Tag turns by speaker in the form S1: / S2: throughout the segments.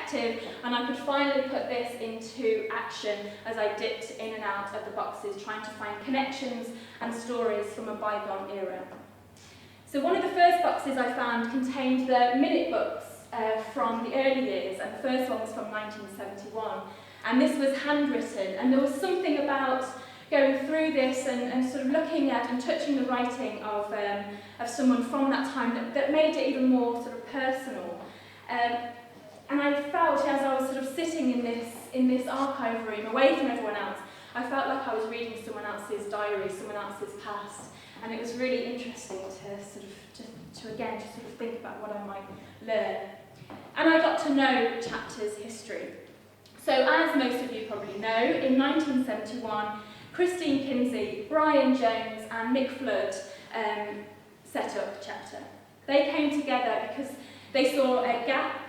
S1: perspective, and I could finally put this into action as I dipped in and out of the boxes, trying to find connections and stories from a bygone era. So one of the first boxes I found contained the minute books from the early years, and the first one was from 1971. And this was handwritten, and there was something about going through this and sort of looking at and touching the writing of someone from that time that made it even more sort of personal. And I felt, as I was sort of sitting in this archive room, away from everyone else, I felt like I was reading someone else's diary, someone else's past. And it was really interesting to sort of, to again, just sort of think about what I might learn. And I got to know Chapter's history. So as most of you probably know, in 1971, Christine Kinsey, Brian Jones and Mick Flood set up Chapter. They came together because they saw a gap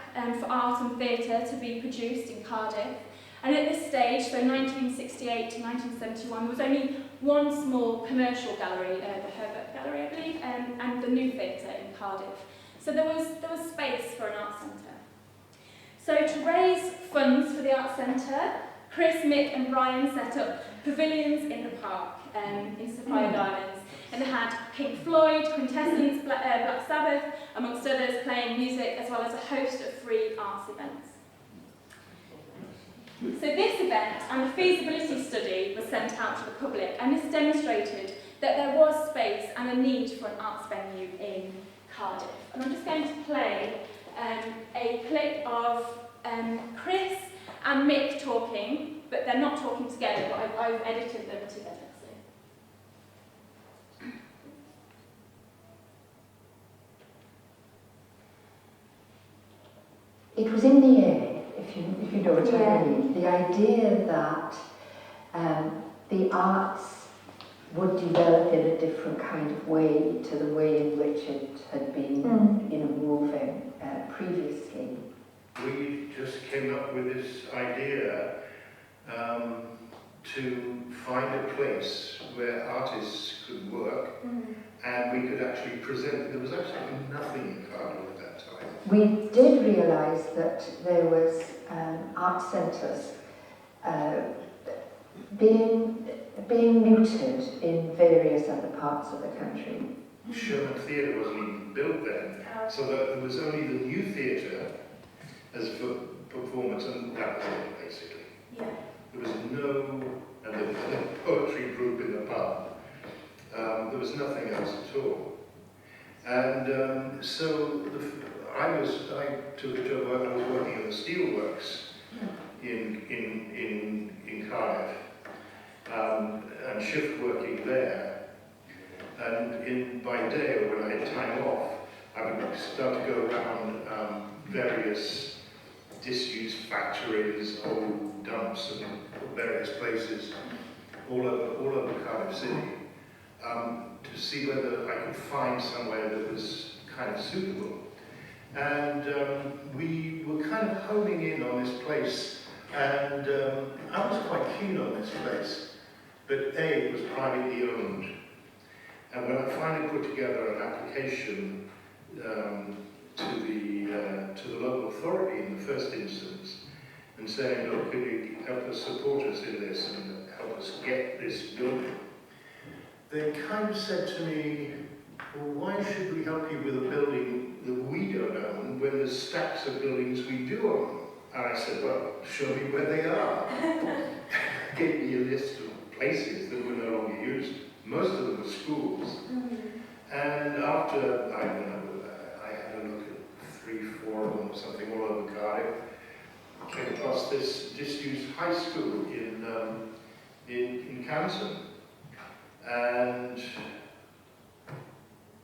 S1: for art and theatre to be produced in Cardiff. And at this stage, so 1968 to 1971, there was only one small commercial gallery, the Herbert Gallery, I believe, and the New Theatre in Cardiff. So there was space for an art centre. So to raise funds for the art centre, Chris, Mick and Brian set up pavilions in the park in Sophia Gardens. And they had Pink Floyd, Quintessence, Black Sabbath, amongst others, playing music, as well as a host of free arts events. So this event and the feasibility study was sent out to the public, and this demonstrated that there was space and a need for an arts venue in Cardiff. And I'm just going to play a clip of Chris and Mick talking, but they're not talking together, but I've edited them together.
S2: It was in the air, if you know what I mean. The idea that the arts would develop in a different kind of way to the way in which it had been, moving previously.
S3: We just came up with this idea to find a place where artists could work and we could actually present. There was absolutely nothing in Cardiff at that time.
S2: We did realise that there was art centres being mooted in various other parts of the country.
S3: Sherman Theatre wasn't even built then, so that there was only the New Theatre as for performance, and that was it basically.
S1: Yeah.
S3: There was and the poetry group in the pub. There was nothing else at all. And so I took a job. I was working in the steelworks in Cardiff, and shift working there. And by day, or when I had time off, I would start to go around various disused factories, old dumps, and various places all over Cardiff City, to see whether I could find somewhere that was kind of suitable. And we were kind of homing in on this place, and I was quite keen on this place, but it was privately owned. And when I finally put together an application to the local authority in the first instance, and saying, look, can you help us support us in this and help us get this building? They kind of said to me, well, why should we help you with a building that we don't own when there's stacks of buildings we do own? And I said, well, show me where they are. Gave me a list of places that were no longer used. Most of them were schools. And after, I had a look at 3, 4 of them or something all over Cardiff, came across this disused high school in Canton. And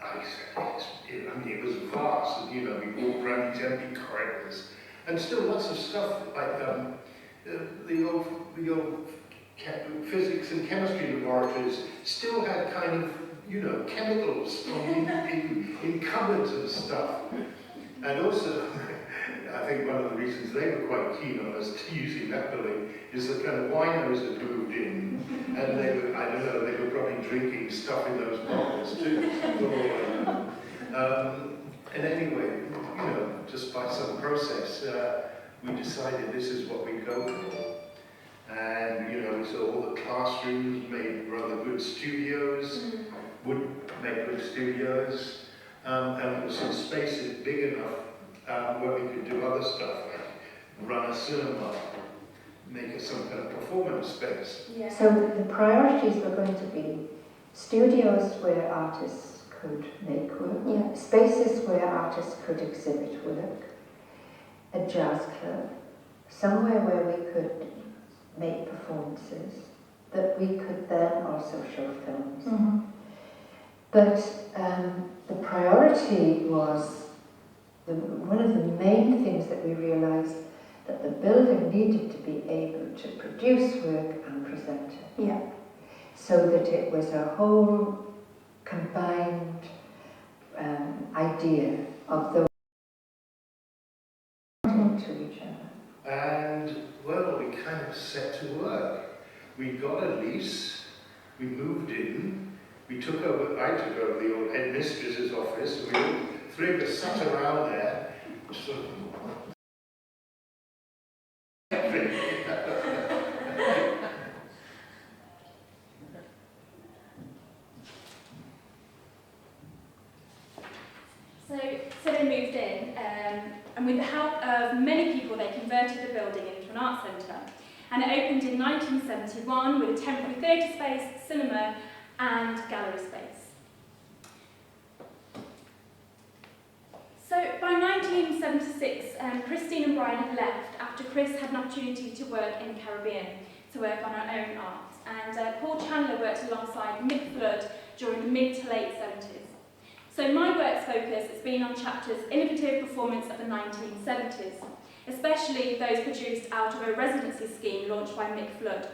S3: I said, it was vast, and we walked around these empty corridors, and still lots of stuff like the old physics and chemistry laboratories still had kind of chemicals in cupboards and stuff. And also, I think one of the reasons they were quite keen on us using that building is that kind of winos had moved in, and they were, I don't know, they were probably drinking stuff in those bottles too. And anyway, just by some process, we decided this is what we go for. And, you know, so all the classrooms made rather good studios, would make good studios, and it was some spaces big enough where we could do other stuff, like run a cinema, make it some kind of performance space.
S1: Yeah.
S2: So the priorities were going to be studios where artists could make work, spaces where artists could exhibit work, a jazz club, somewhere where we could make performances, that we could then also show films. But the priority was, one of the main things that we realised, that the building needed to be able to produce work and present it. So that it was a whole combined idea of those to each other.
S3: And, well, we kind of set to work. We got a lease, we moved in, I took over the old headmistress's office, and we all three of us sat around there, sort of
S1: So they moved in, and with the help of many people, they converted the building into an art centre. And it opened in 1971 with a temporary theatre space, cinema, and gallery space. So by 1976, Christine and Brian had left after Chris had an opportunity to work in the Caribbean, to work on her own art. And Paul Chandler worked alongside Mick Flood during the mid to late 70s. So my work's focus has been on Chapter's innovative performance of the 1970s, especially those produced out of a residency scheme launched by Mick Flood.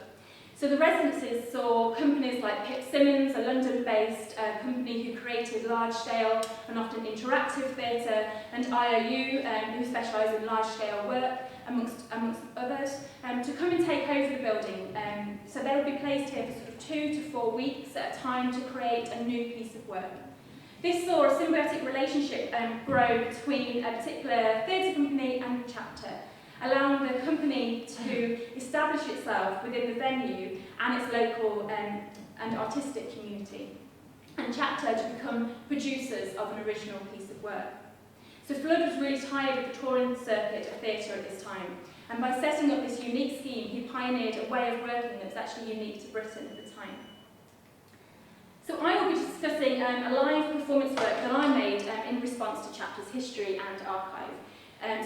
S1: So the residencies saw companies like Pip Simmons, a London-based company who created large-scale and often interactive theatre, and IOU, who specialise in large-scale work, amongst others, to come and take over the building. So they would be placed here for sort of 2 to 4 weeks at a time to create a new piece of work. This saw a symbiotic relationship grow between a particular theatre company and the Chapter, allowing the company to establish itself within the venue and its local and artistic community, and Chapter to become producers of an original piece of work. So Flood was really tired of the touring circuit of theatre at this time, and by setting up this unique scheme, he pioneered a way of working that was actually unique to Britain at the time. So I will be discussing a live performance work that I made in response to Chapter's history and archive.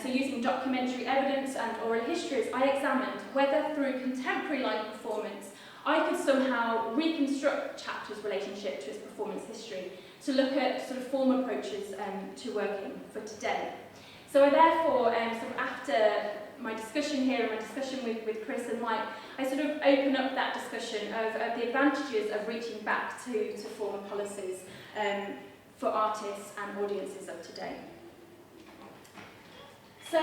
S1: So using documentary evidence and oral histories, I examined whether through contemporary live performance I could somehow reconstruct Chapter's relationship to its performance history, to look at sort of form approaches to working for today. So I therefore, sort of after my discussion here and my discussion with Chris and Mike, I sort of open up that discussion of the advantages of reaching back to former policies for artists and audiences of today. So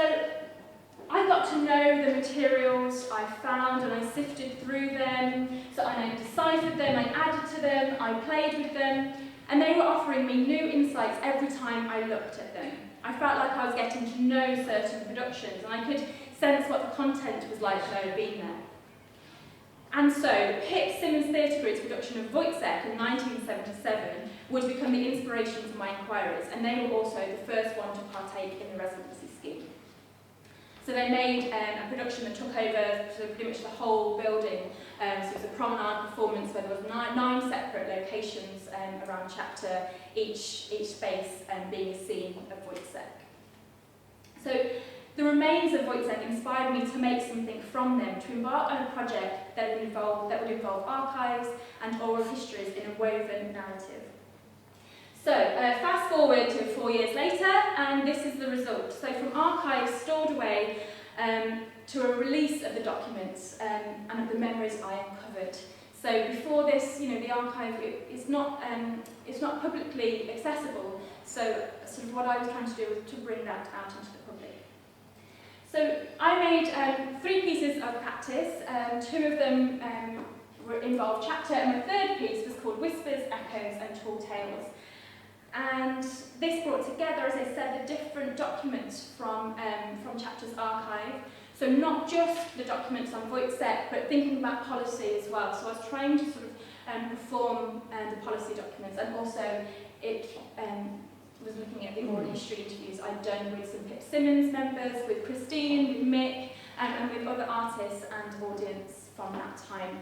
S1: I got to know the materials I found and I sifted through them, so I deciphered them, I added to them, I played with them, and they were offering me new insights every time I looked at them. I felt like I was getting to know certain productions, and I could sense what the content was like when I had been there. And so, Pip Simmons Theatre Group's production of Wojciech in 1977 would become the inspiration for my inquiries, and they were also the first one to partake in the residency scheme. So they made a production that took over sort of pretty much the whole building. So it was a promenade performance where there was nine separate locations around Chapter, each space being a scene of Wojciech. So the remains of Wojciech inspired me to make something from them, to embark on a project that would involve archives and oral histories in a woven narrative. So, fast forward to 4 years later, and this is the result. So from archives stored away to a release of the documents and of the memories I uncovered. So before this, the archive is not publicly accessible. So sort of what I was trying to do was to bring that out into the public. So I made 3 pieces of practice. 2 of them involved Chapter, and the third piece was called Whispers, Echoes and Tall Tales. And this brought together, as I said, the different documents from Chapter's archive. So not just the documents on Wojciech, but thinking about policy as well. So I was trying to sort of perform the policy documents, and also it was looking at the oral history interviews I'd done with some Pip Simmons members, with Christine, with Mick, and with other artists and audience from that time.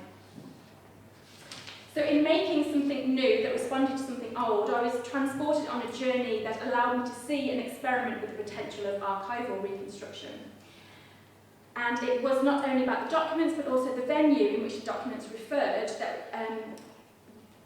S1: So in making something new that responded to something old, I was transported on a journey that allowed me to see and experiment with the potential of archival reconstruction. And it was not only about the documents, but also the venue in which the documents referred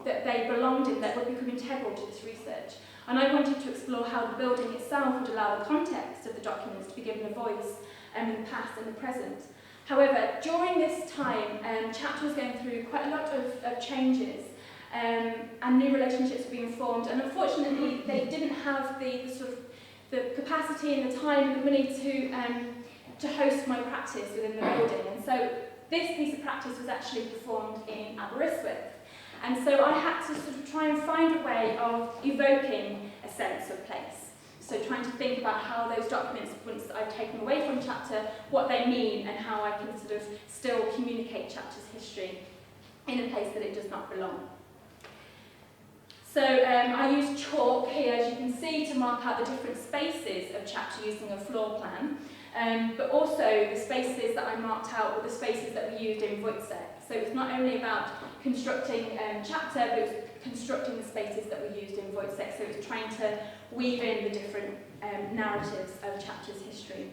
S1: that they belonged in, that would become integral to this research. And I wanted to explore how the building itself would allow the context of the documents to be given a voice in the past and the present. However, during this time, Chapter was going through quite a lot of changes, and new relationships were being formed, and unfortunately they didn't have the sort of the capacity and the time and the money to host my practice within the building. And so this piece of practice was actually performed in Aberystwyth. And so I had to sort of try and find a way of evoking a sense of place. So trying to think about how those documents, once I've taken away from Chapter, what they mean and how I can sort of still communicate Chapter's history in a place that it does not belong. So I used chalk here, as you can see, to mark out the different spaces of Chapter using a floor plan. But also the spaces that I marked out were the spaces that we used in Wojciech. So it was not only about constructing Chapter, but it was constructing the spaces that we used in Wojciech. So it was trying to weave in the different narratives of Chapter's history.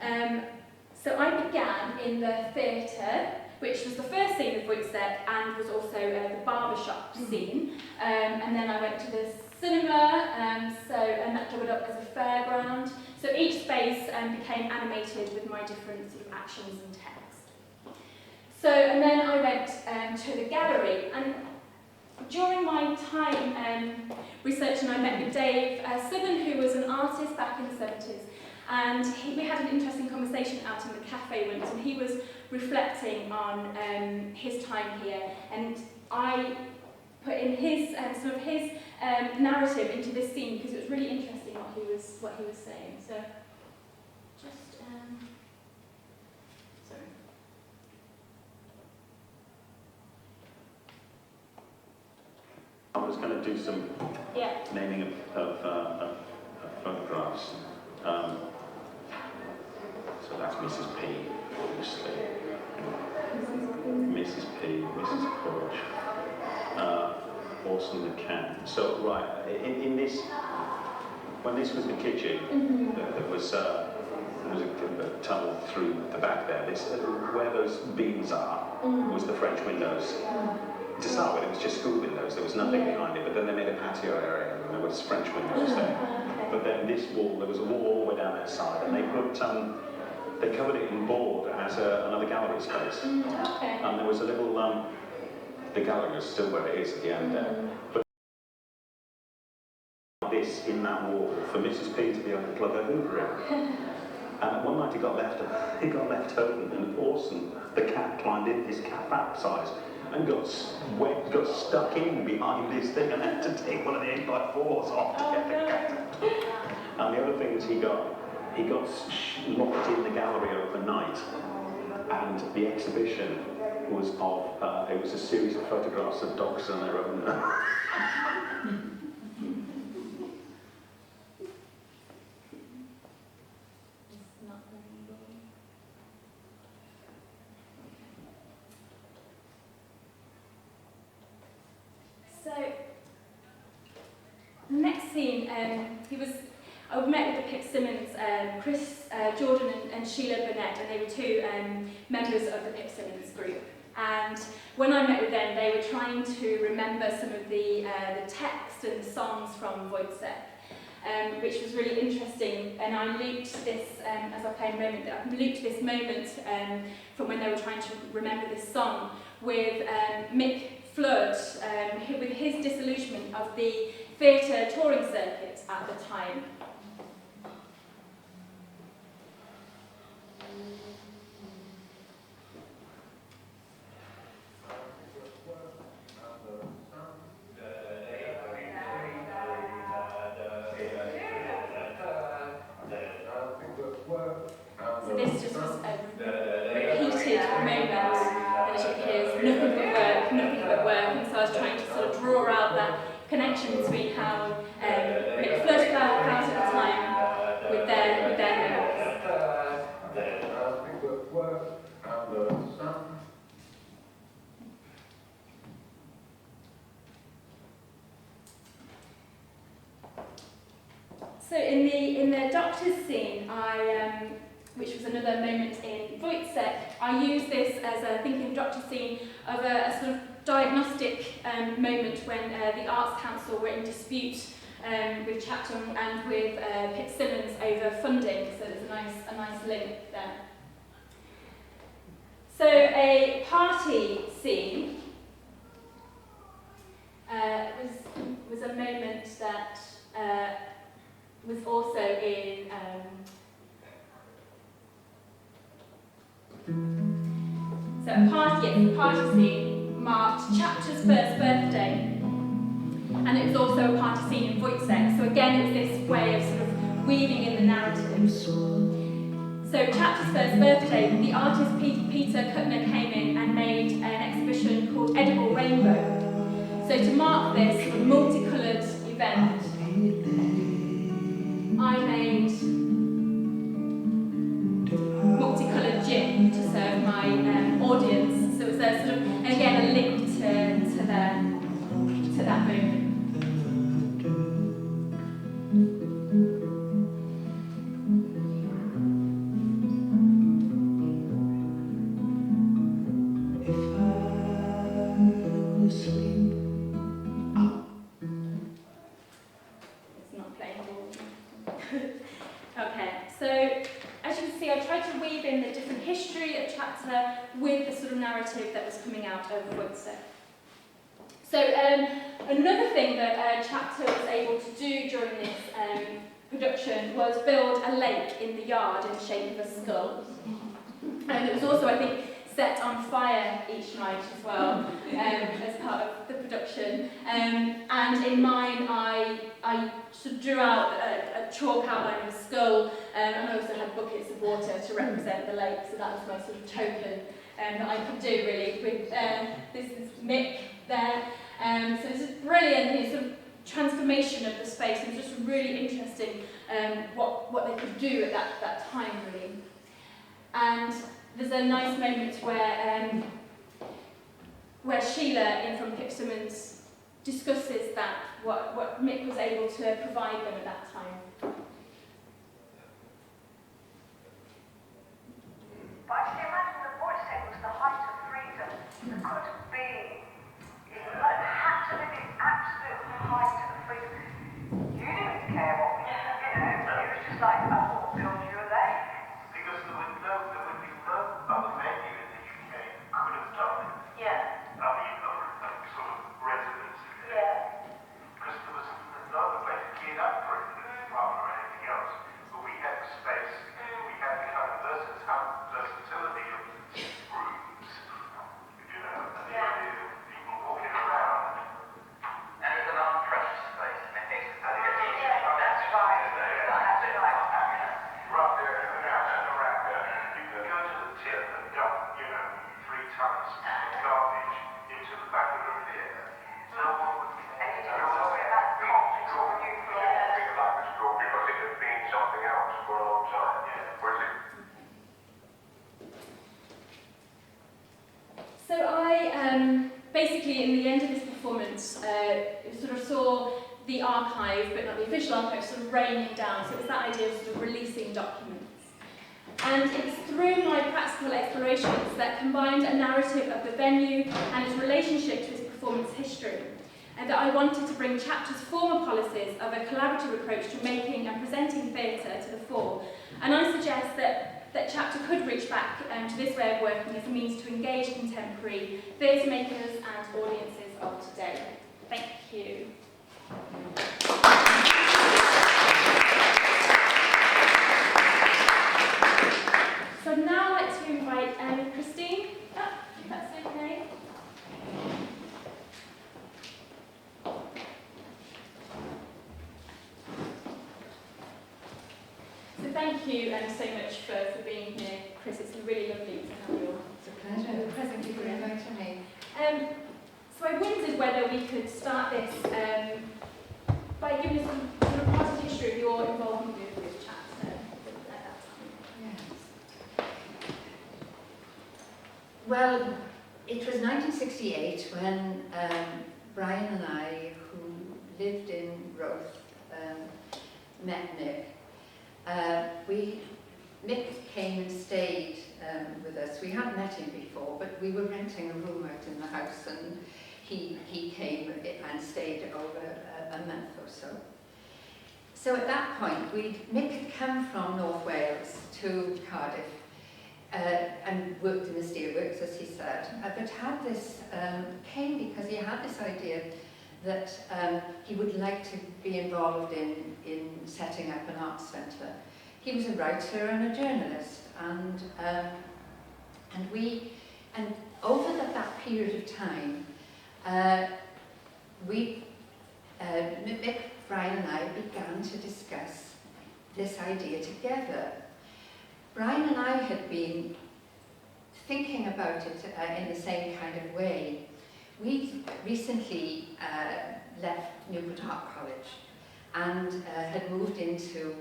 S1: So I began in the theatre, which was the first scene of Wojciech and was also the barbershop scene. And then I went to the cinema, and that doubled up as a fairground. So each space became animated with my different sort of actions and text. So, and then I went to the gallery, and during my time researching, I met with Dave Southern, who was an artist back in the 70s, and we had an interesting conversation out in the cafe once, and he was reflecting on his time here, and I put in his sort of his narrative into this scene because it was really interesting what he was saying. So, just sorry.
S4: I was going to do some naming of photographs. So that's Mrs. P, obviously. Mrs. P, Mrs. Porch, Orson the cat. So, right, in this, when this was the kitchen, there was a tunnel through the back there. Where those beams are was the French windows. To start with, it was just school windows. There was nothing behind it, but then they made a patio area, and there was French windows there. But then this wall, there was a wall all the way down that side, and they put, they covered it in board as another gallery space. And there was a little, the gallery is still where it is at the end there. But this in that wall for Mrs. P to be able to plug her Hoover in. And one night it got left open, and Orson, the cat, climbed in, his cat that size, and got stuck in behind this thing, and had to take one of the 8x4s off to get the cat. And the other thing is he got locked in the gallery overnight, and the exhibition was of it was a series of photographs of dogs and their owner.
S1: The next scene, I met with the Pip Simmons, Chris Jordan and Sheila Burnett, and they were two members of the Pip Simmons group. And when I met with them, they were trying to remember some of the text and the songs from Wojciech, which was really interesting. And I looped this, as I play a moment, I looped this moment from when they were trying to remember this song with Mick Flood, with his disillusionment of the theatre touring circuit at the time. this just was a repeated moment, and as you can hear, it's nothing but work, nothing but work, and so I was trying to sort of draw out that connection between how we had flush flowers at the time with their notes. So in the doctor's scene, which was another moment in Wojciech, I used this as a thinking doctor's scene of a sort of diagnostic moment when the Arts Council were in dispute with Chapter and with Pitt Simmons over funding. So there's a nice link there. So a party scene was a moment that was also in so a party scene marked Chapter's first birthday, and it was also a party scene in Wojciech. So again, it was this way of sort of weaving in the narrative. So Chapter's first birthday, the artist Peter Kuttner came in and made an exhibition called Edible Rainbow. So to mark this sort of multicoloured event, I made multicoloured gin to serve my audience. So it was a sort of, and again, a link to that moment. It's not playing ball. Okay, so as you can see, I tried to weave in the different history of Chapter with the sort of narrative that was coming out of Wojciech. So another thing that Chapter was able to do during this production was build a lake in the yard in the shape of a skull. And it was also, I think, set on fire each night as well as part of the production. And in mine, I sort of drew out a chalk outline of a skull, and I also had buckets of water to represent the lake, so that was my sort of token that I could do really with this is Mick there. So this is brilliant, sort of transformation of the space. It was just really interesting what they could do at that time really. And there's a nice moment where Sheila in from Pip Simmons discusses that what Mick was able to provide them at that time.
S5: But I can imagine that Wojciech was the height of freedom. There couldn't be. It had to be the absolute height of freedom. You didn't care what we did, it was just like, I thought, build you a lake.
S6: Because there would be no other venue in the UK could have done it.
S5: Yeah.
S6: I mean, a sort of residency there.
S5: Yeah.
S6: Because there was no other place geared up for it rather than anything else. But we had the space, we had the kind of versatility of rooms, you know, and the idea of people walking around.
S7: And it's an unprecious space. I think
S5: That's right. That's right.
S6: Right there, and around. You can go to the tip and dump, 3 tons of garbage into the back of the theatre. No one would care.
S5: And you didn't talk about the conflict or nuclear.
S6: Think about the school because it had been something else for a long time. Whereas it
S1: So I basically, in the end of this performance, sort of saw the archive, but not the official archive, sort of raining down. So it was that idea of sort of releasing documents. And it's through my practical explorations that combined a narrative of the venue and its relationship to its performance history, and that I wanted to bring Chapter's former policies of a collaborative approach to making and presenting theatre to the fore. And I suggest that Chapter could reach back to this way of working as a means to engage contemporary theatre makers and audiences of today. Thank you. So I'd now like to invite Christine up, if that's okay. So thank you so much for being here. Chris, it's really lovely to have your
S2: It's a pleasure.
S1: present
S2: Thank you for
S1: here.
S2: inviting me.
S1: So I wondered whether we could start this by giving us some sort of part history of your involvement with this chapter at that time.
S2: Yes. Well, it was 1968 when Brian and I, who lived in Roath, met Nick. Nick came and stayed with us. We hadn't met him before, but we were renting a room out in the house, and he came and stayed over a month or so. So at that point, Nick had come from North Wales to Cardiff and worked in the steelworks, as he said, but had this, came because he had this idea that he would like to be involved in setting up an arts centre. He was a writer and a journalist, and over that period of time, Mick, Brian and I began to discuss this idea together. Brian and I had been thinking about it in the same kind of way. We recently left Newport Art College and had moved into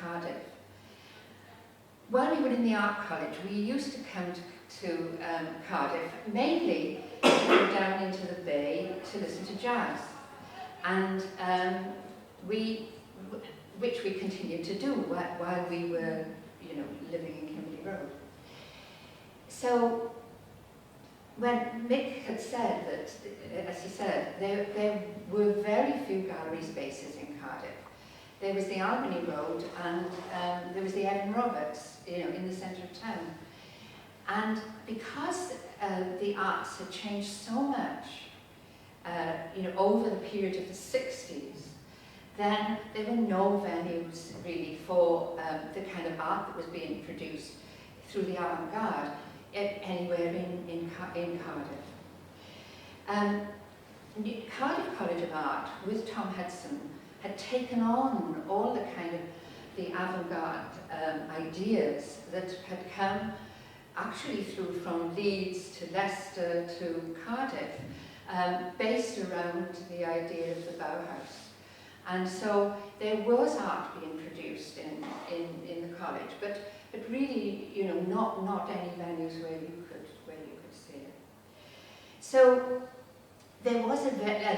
S2: Cardiff. While we were in the art college, we used to come to Cardiff mainly to go down into the bay to listen to jazz, and which we continued to do while we were, living in Kimberley Road. So when Mick had said that, as he said, there were very few gallery spaces in Cardiff. There was the Albany Road, and there was the Evan Roberts, in the centre of town. And because the arts had changed so much, over the period of the 60s, then there were no venues really for the kind of art that was being produced through the avant-garde anywhere in Cardiff. Cardiff College of Art, with Tom Hudson, had taken on all the kind of the avant-garde ideas that had come actually through from Leeds to Leicester to Cardiff, based around the idea of the Bauhaus. And so there was art being produced in the college, but really, not any venues where you could see it. So there was a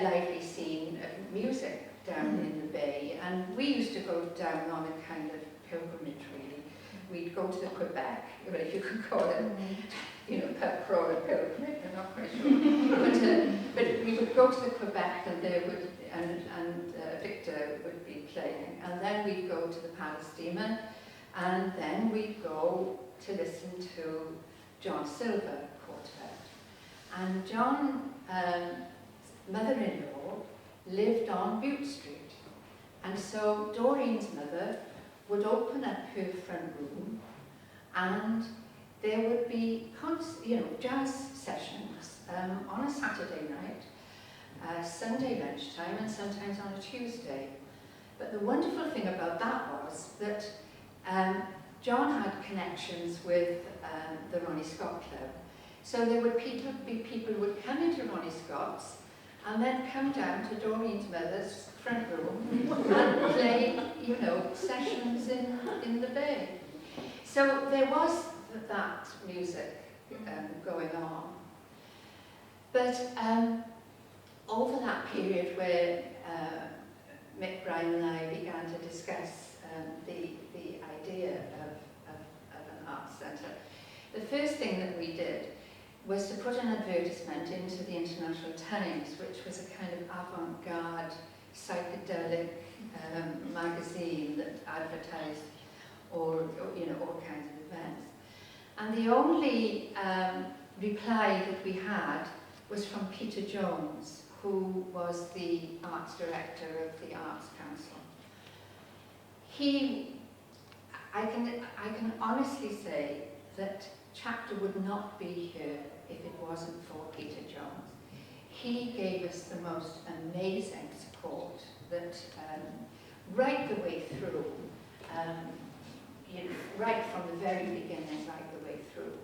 S2: lively scene of music down in the bay, and we used to go down on a kind of pilgrimage, really. We'd go to the Quebec, if you could call it, pub crawler pilgrimage, I'm not quite sure. but we would go to the Quebec, and there would, and Victor would be playing, and then we'd go to the Palace Steamer, and then we'd go to listen to John Silver Quartet. And John's mother-in-law lived on Bute Street, and so Doreen's mother would open up her front room, and there would be jazz sessions on a Saturday night, Sunday lunchtime, and sometimes on a Tuesday. But the wonderful thing about that was that John had connections with the Ronnie Scott Club, so there would be people who would come into Ronnie Scott's and then come down to Doreen's mother's front room and play, sessions in the bay. So there was that music going on. But over that period where Mick, Brian and I began to discuss the idea of an arts centre, the first thing that we did was to put an advertisement into the International Times, which was a kind of avant-garde, psychedelic magazine that advertised all kinds of events. And the only reply that we had was from Peter Jones, who was the arts director of the Arts Council. I can honestly say that Chapter would not be here if it wasn't for Peter Jones. He gave us the most amazing support that right the way through. right from the very beginning, right the way through.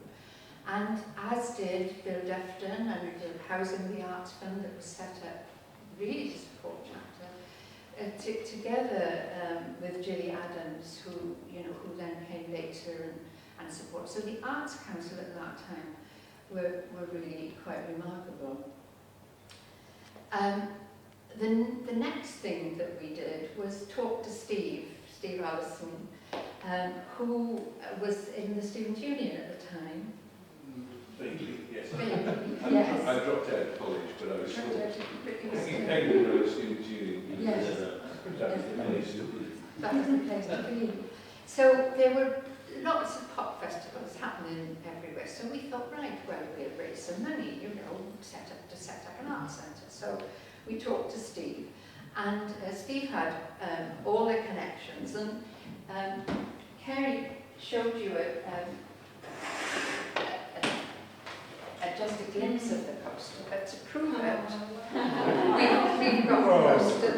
S2: And as did Bill Dufton and the Housing the Arts Fund that was set up really to support chapter, together with Gilly Adams, who then came later and support. So the Arts Council at that time were really quite remarkable. The next thing that we did was talk to Steve Allison, who was in the Student Union at the time.
S8: Vaguely, yes.
S2: Yes.
S8: I dropped out of college, but I was still
S2: Yes.
S8: hanging around the Student Union.
S2: Yes.
S8: That was the place to be.
S2: That was the place to be. So there were lots of pop festivals happening everywhere. So we thought, right, well, we'll raise some money, set up an arts centre. So we talked to Steve, and Steve had all the connections. And Kerrie showed you just a glimpse of the poster, but to prove it, we've got a poster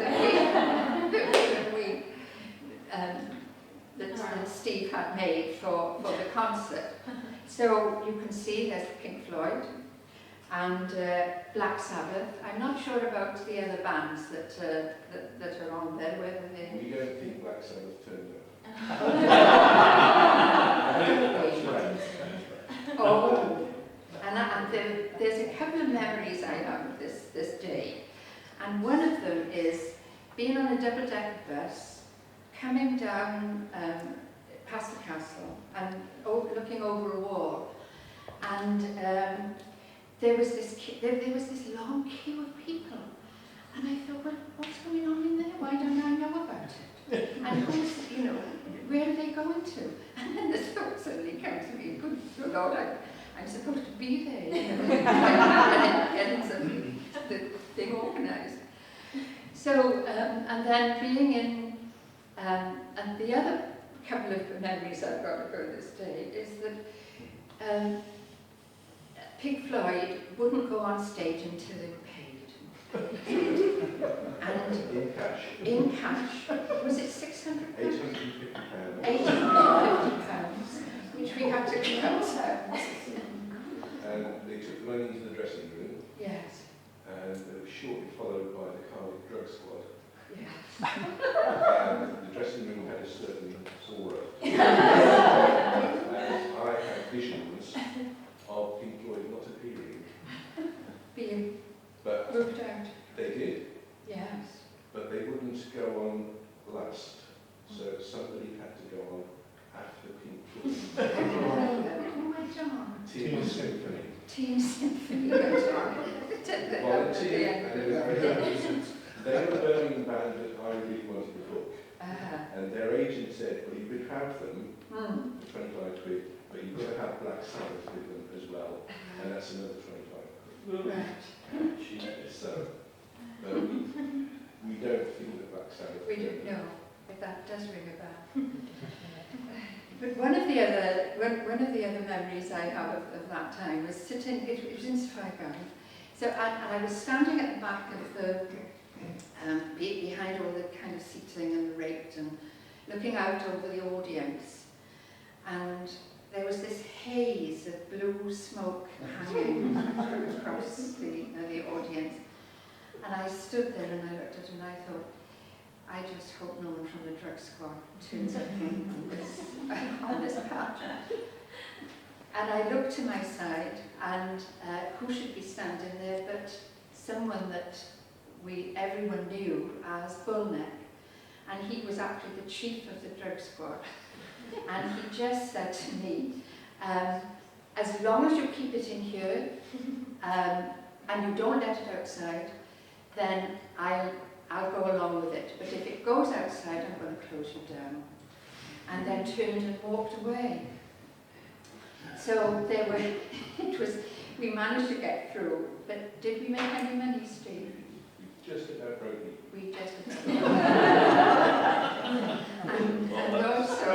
S2: that Steve had made for the concert. So you can see there's Pink Floyd and Black Sabbath. I'm not sure about the other bands that are on there, whether they...
S8: We don't think Black Sabbath turned up.
S2: Oh, and there's a couple of memories I have of this day. And one of them is being on a double-decker bus, coming down past the castle and looking over a wall. And there was this long queue of people. And I thought, well, what's going on in there? Why don't I know about it? And who's, where are they going to? And then the thought suddenly came to me, good Lord, I'm supposed to be there, and getting the thing organised. So, and then being in, and the other couple of memories I've got about this day is that Pink Floyd wouldn't go on stage until they were paid. And in cash. Was it £600?
S8: £850.
S2: £850, which we had to cut.
S8: And they took the money into the dressing room,
S2: Yes.
S8: and it was shortly followed by the Cardiff Drug Squad.
S2: Yes.
S8: And the dressing room had a certain aura. And I had visions of Pink Floyd not appearing.
S2: Being
S8: But
S2: moved out.
S8: they did.
S2: Yes.
S8: But they wouldn't go on last. So somebody had to go on after Pink Floyd.
S2: Who went on?
S8: Team Symphony.
S2: Team Symphony went on.
S8: Volunteer. And they were the Birmingham band that I really wanted to book. And their agent said, well, you could have them for 25 quid, but you've got to have Black Sabbath with them as well. And that's another 25 quid.
S2: Right.
S8: So, we don't think that Black Sabbath.
S2: We don't know, but that does ring a bell. But one of the other memories I have of that time was sitting. It was in Sfragan. So and I was standing at the back of the behind all the kind of seating and the raked, and looking out over the audience, and there was this haze of blue smoke hanging across the audience. And I stood there and I looked at it and I thought, I just hope no one from the drug squad tunes up on this patch. And I looked to my side, and who should be standing there but someone that everyone knew as Bullneck. And he was actually the chief of the drug squad. And he just said to me, as long as you keep it in here, and you don't let it outside, then I'll go along with it. But if it goes outside, I'm going to close you down. And then turned and walked away. So we managed to get through. But did we make any money, Steve?
S8: Just about broke even.
S2: We just about. And also,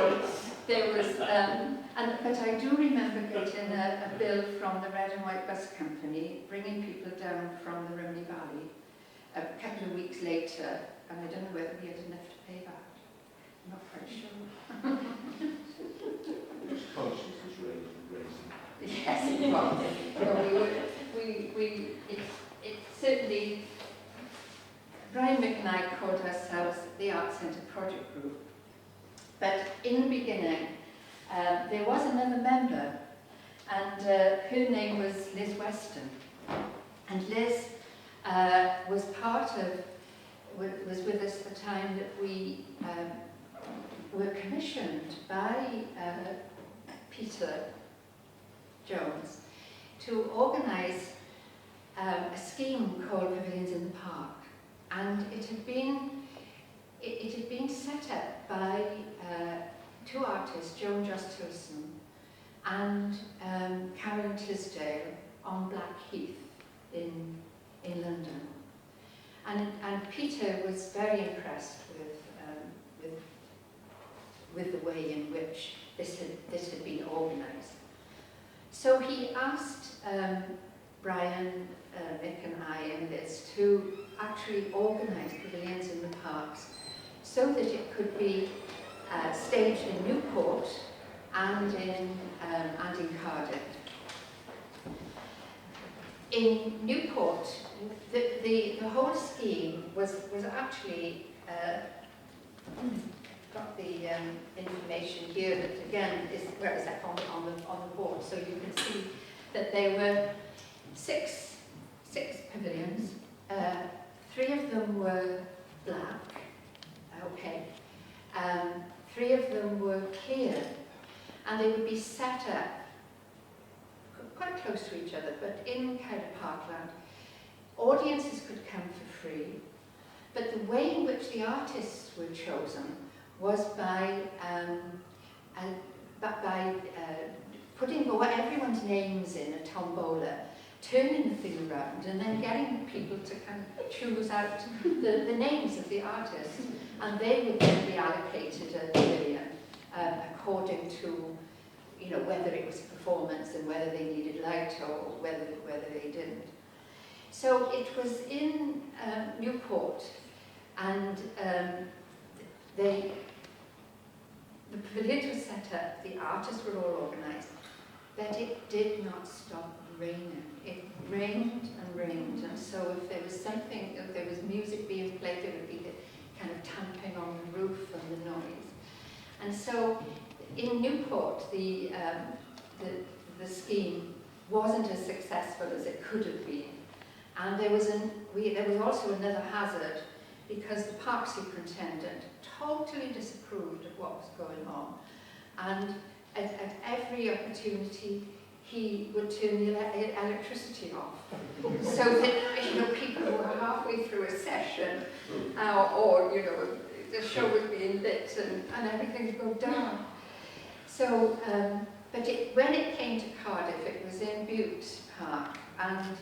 S2: there was, but I do remember getting a bill from the Red and White Bus Company, bringing people down from the Rhymney Valley a couple of weeks later, and I don't know whether we had enough to pay that.
S9: not quite sure.
S8: Just conscience was raising.
S9: Yes, it was. So it certainly, Brian Mick and I called ourselves the Art Centre Project Group. But in the beginning, there was another member, and her name was Liz Weston. And Liz was with us at the time that we were commissioned by Peter Jones to organise a scheme called Pavilions in the Park. And it had been set up by two artists, Joan Just Tilson and Karen Tisdale, on Blackheath in London. And Peter was very impressed with the way in which this had been organised. So he asked Brian, Mick and I and Liz to actually organise pavilions in the parks so that it could be staged in Newport and in Cardiff. In Newport, the whole scheme was actually got the information here that again is where is that on the board, so you can see that there were six pavilions. 3 of them were black, okay. 3 of them were clear, and they would be set up quite close to each other, but in kind of parkland. Audiences could come for free, but the way in which the artists were chosen was by putting everyone's names in a tombola, turning the thing around, and then getting people to kind of choose out the names of the artists, and they would then be allocated a pavilion according to, you know, whether it was a performance and whether they needed light or whether they didn't. So it was in Newport, and the pavilion was set up, the artists were all organised, but it did not stop raining. It rained and rained, and so if there was something, if there was music being played, there would be the kind of tamping on the roof and the noise. And so in Newport, the scheme wasn't as successful as it could have been. And there was also another hazard, because the park superintendent totally disapproved of what was going on. And at every opportunity, he would turn the electricity off. So that, you know, people who were halfway through a session, or, you know, the show was being lit and everything would go down. So, but when it came to Cardiff, it was in Bute Park, and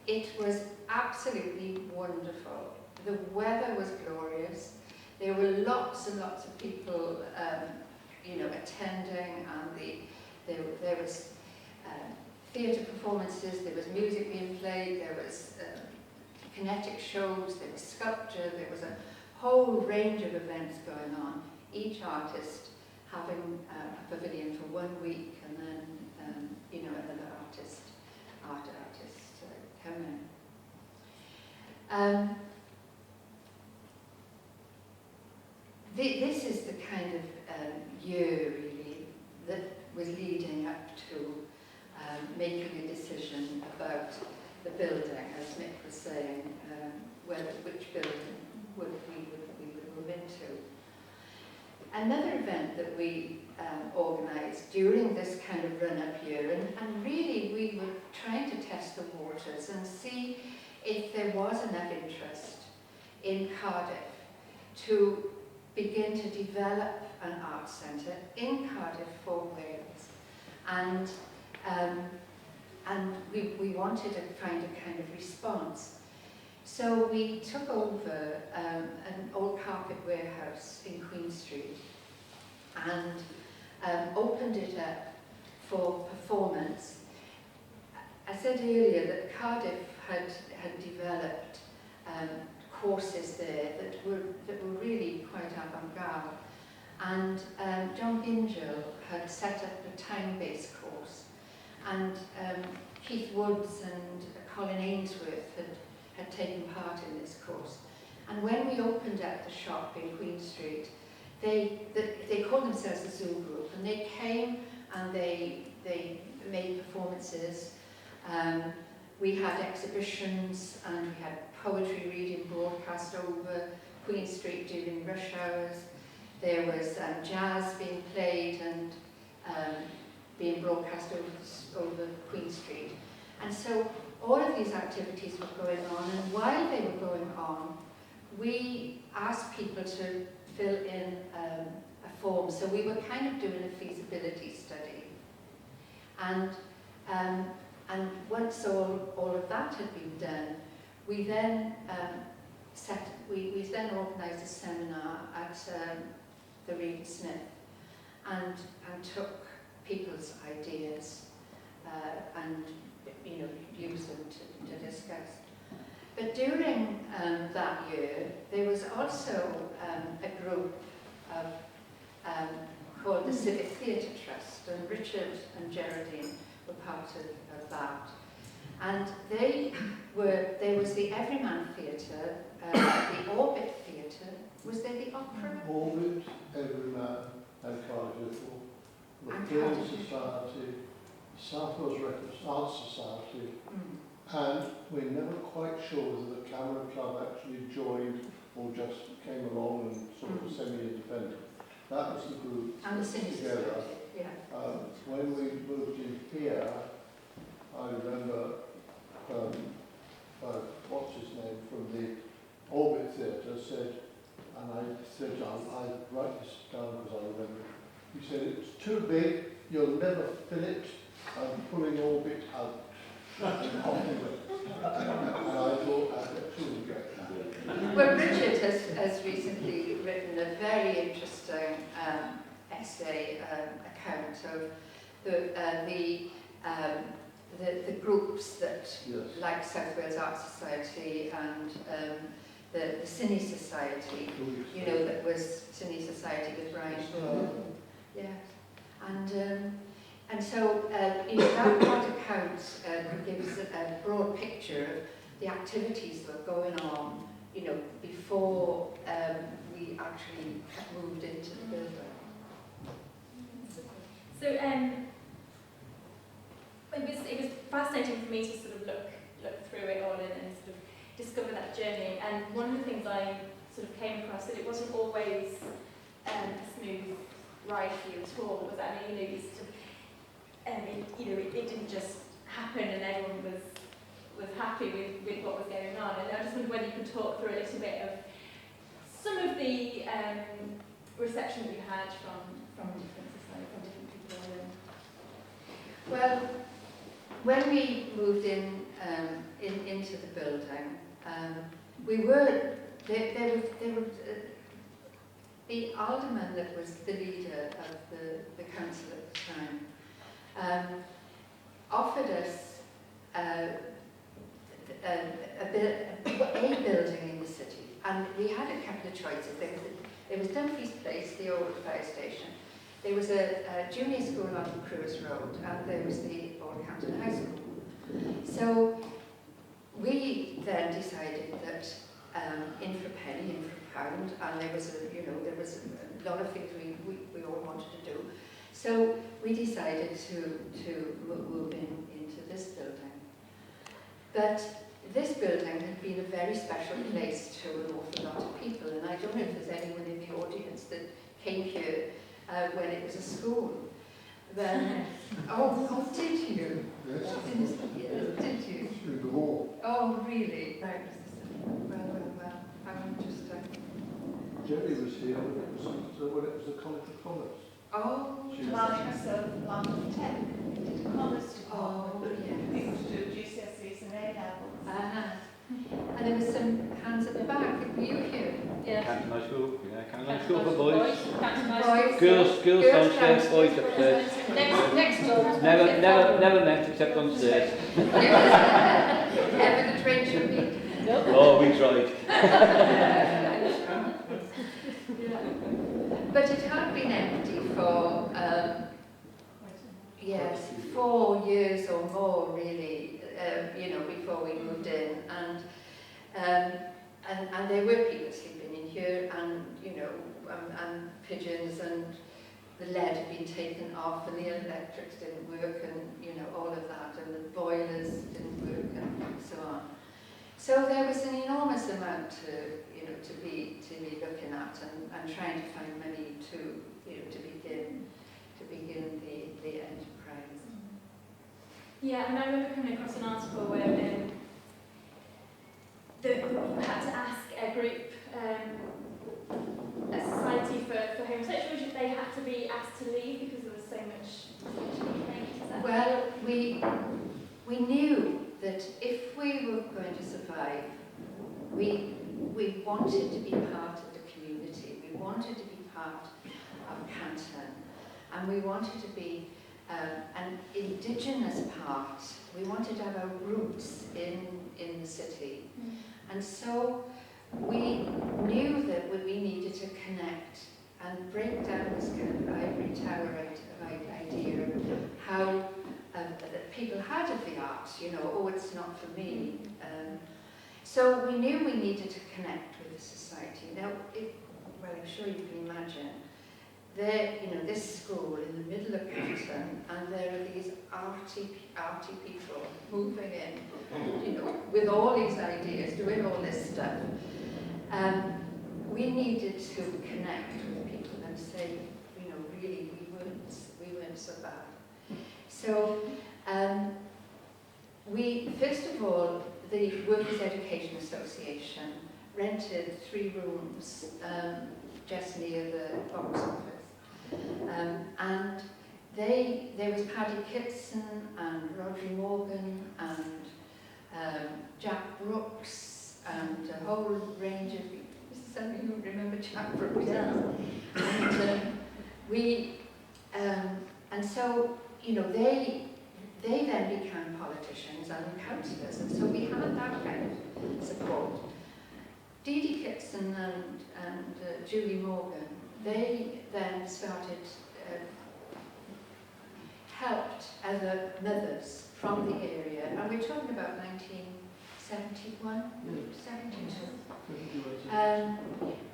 S9: it was absolutely wonderful. The weather was glorious. There were lots and lots of people, you know, attending, and there was theatre performances, there was music being played, there was kinetic shows, there was sculpture, there was a whole range of events going on. Each artist having a pavilion for 1 week, and then you know, another artist come in. This is the kind of year really that was leading up to making a decision about the building, as Mick was saying, which building we would move into. Another event that we organised during this kind of run-up year, and really we were trying to test the waters and see if there was enough interest in Cardiff to begin to develop an arts centre in Cardiff for Wales. And we wanted to find a kind of response. So we took over an old carpet warehouse in Queen Street and opened it up for performance. I said earlier that Cardiff had developed courses there that were really quite avant-garde, And John Gingell had set up a time-based course, and Keith Woods and Colin Ainsworth had taken part in this course. And when we opened up the shop in Queen Street, they called themselves the Zoo Group, and they came and they made performances. We had exhibitions, and we had poetry reading broadcast over Queen Street during rush hours. There was jazz being played and being broadcast over Queen Street. And so all of these activities were going on, and while they were going on, we asked people to fill in a form. So we were kind of doing a feasibility study. And once all of that had been done, we then we then organised a seminar at the Reed Smith and took people's ideas and used them to discuss. But during that year, there was also a group called the Civic Theatre Trust, and Richard and Geraldine were part of that. And there was the Everyman Theatre, the Orbit Theatre. Was there the opera?
S10: Orbit, Everyman, and Cardiff, the
S9: And
S10: Film
S9: Cardiff.
S10: Society, South Wales Records Art Society, and we're never quite sure whether the Camera Club actually joined or just came along and sort of semi-independent. That was the group
S9: And the Cine
S10: together.
S9: Society, yeah.
S10: When we moved in here, I remember, what's his name, from the Orbit Theatre said, and I said, I'll write this down because I remember it. He said, it's too big, you'll never fill it, I'm pulling Orbit out. And off he went. And I thought, I bet you will get that.
S9: Well, Richard has recently written a very interesting essay account of the groups that,
S10: Yes.
S9: like South Wales Art Society and the Cine Society, that was Cine Society with Brian Bull. Yes. And so, that part account gives a broad picture of the activities that were going on, before we actually moved into the building.
S1: So it was fascinating for me to sort of look through it all and sort of discover that journey. And one of the things I sort of came across that it wasn't always a smooth ride for you at all. Was that it didn't just happen and everyone was happy with what was going on. And I just wondered whether you could talk through a little bit of some of the reception that you had from different society, from different people.
S9: Well, when we moved into the building, the alderman that was the leader of the council at the time offered us a building in the city, and we had a couple of choices. There was Dumfries Place, the old fire station. There was a junior school on Cruise Road, and there was the Old Campton High School. So we then decided that in for a penny, in for a pound, and there was a lot of things we all wanted to do. So we decided to move into this building. But this building had been a very special place to an awful lot of people, and I don't know if there's anyone in the audience that came here when it was a school. Then, did you?
S10: Yes.
S9: Did you?
S10: Through the wall.
S9: Oh, really? Right. Well, how interesting.
S10: Jerry was here when it was the College of Commerce.
S9: Oh,
S10: She was
S11: Marcus of London 10 did a commerce department. People to do GCSEs and A-levels.
S9: And there was some hands at the back. Were you here?
S1: Yeah.
S12: Canton High School, yeah, Canton High School for boys.
S9: Boys.
S12: Girls downstairs, boys upstairs.
S1: Next door.
S12: Never met except on stairs.
S9: Ever the train should be.
S12: Oh, we tried.
S9: But it had been empty for, yes, 4 years or more, really, you know, before we moved in. And there were people sleeping in here, and, you know, and pigeons, and the lead had been taken off, and the electrics didn't work, and, you know, all of that, and the boilers didn't work, and so on. So there was an enormous amount to, you know, to be looking at, and trying to find money to, you know, to begin the enterprise.
S1: Yeah, and I remember coming across an article where you had to ask a group, a society for homosexuals, they had to be asked to leave because there was so much complaint.
S9: Well, we knew that if we were going to survive, we wanted to be part of the community. We wanted to be part of Canton, and we wanted to be an indigenous part. We wanted to have our roots in the city. And so we knew that we needed to connect and break down this kind of ivory tower idea of how that people had of the arts, you know, oh, it's not for me. So we knew we needed to connect with the society. Now, well, I'm sure you can imagine, there, you know, this school in the middle of Canton, and there are these arty people moving in, you know, with all these ideas, doing all this stuff. We needed to connect with people and say, you know, really, we weren't so bad. So, we, first of all, the Workers' Education Association rented 3 rooms just near the box office. And there was Paddy Kitson and Rodri Morgan and Jack Brooks and a whole range of people. Some of you remember Jack Brooks? Yeah. And and so, you know, they then became politicians and councillors, and so we had that kind of support. Dee Dee Kitson and Julie Morgan, they then started, helped other mothers from the area, and we're talking about 1971, 72,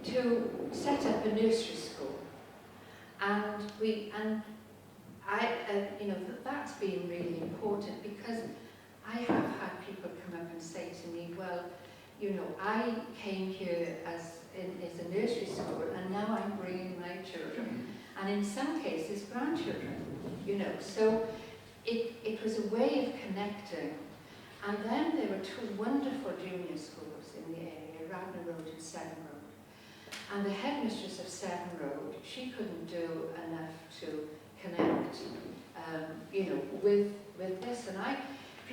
S9: to set up a nursery school. And you know, that's been really important, because I have had people come up and say to me, well, you know, I came here as a nursery school, and now I'm bringing my children, and in some cases grandchildren, you know. So it was a way of connecting. And then there were 2 wonderful junior schools in the area, Radnor Road and Severn Road. And the headmistress of Severn Road, she couldn't do enough to connect, you know, with this. And I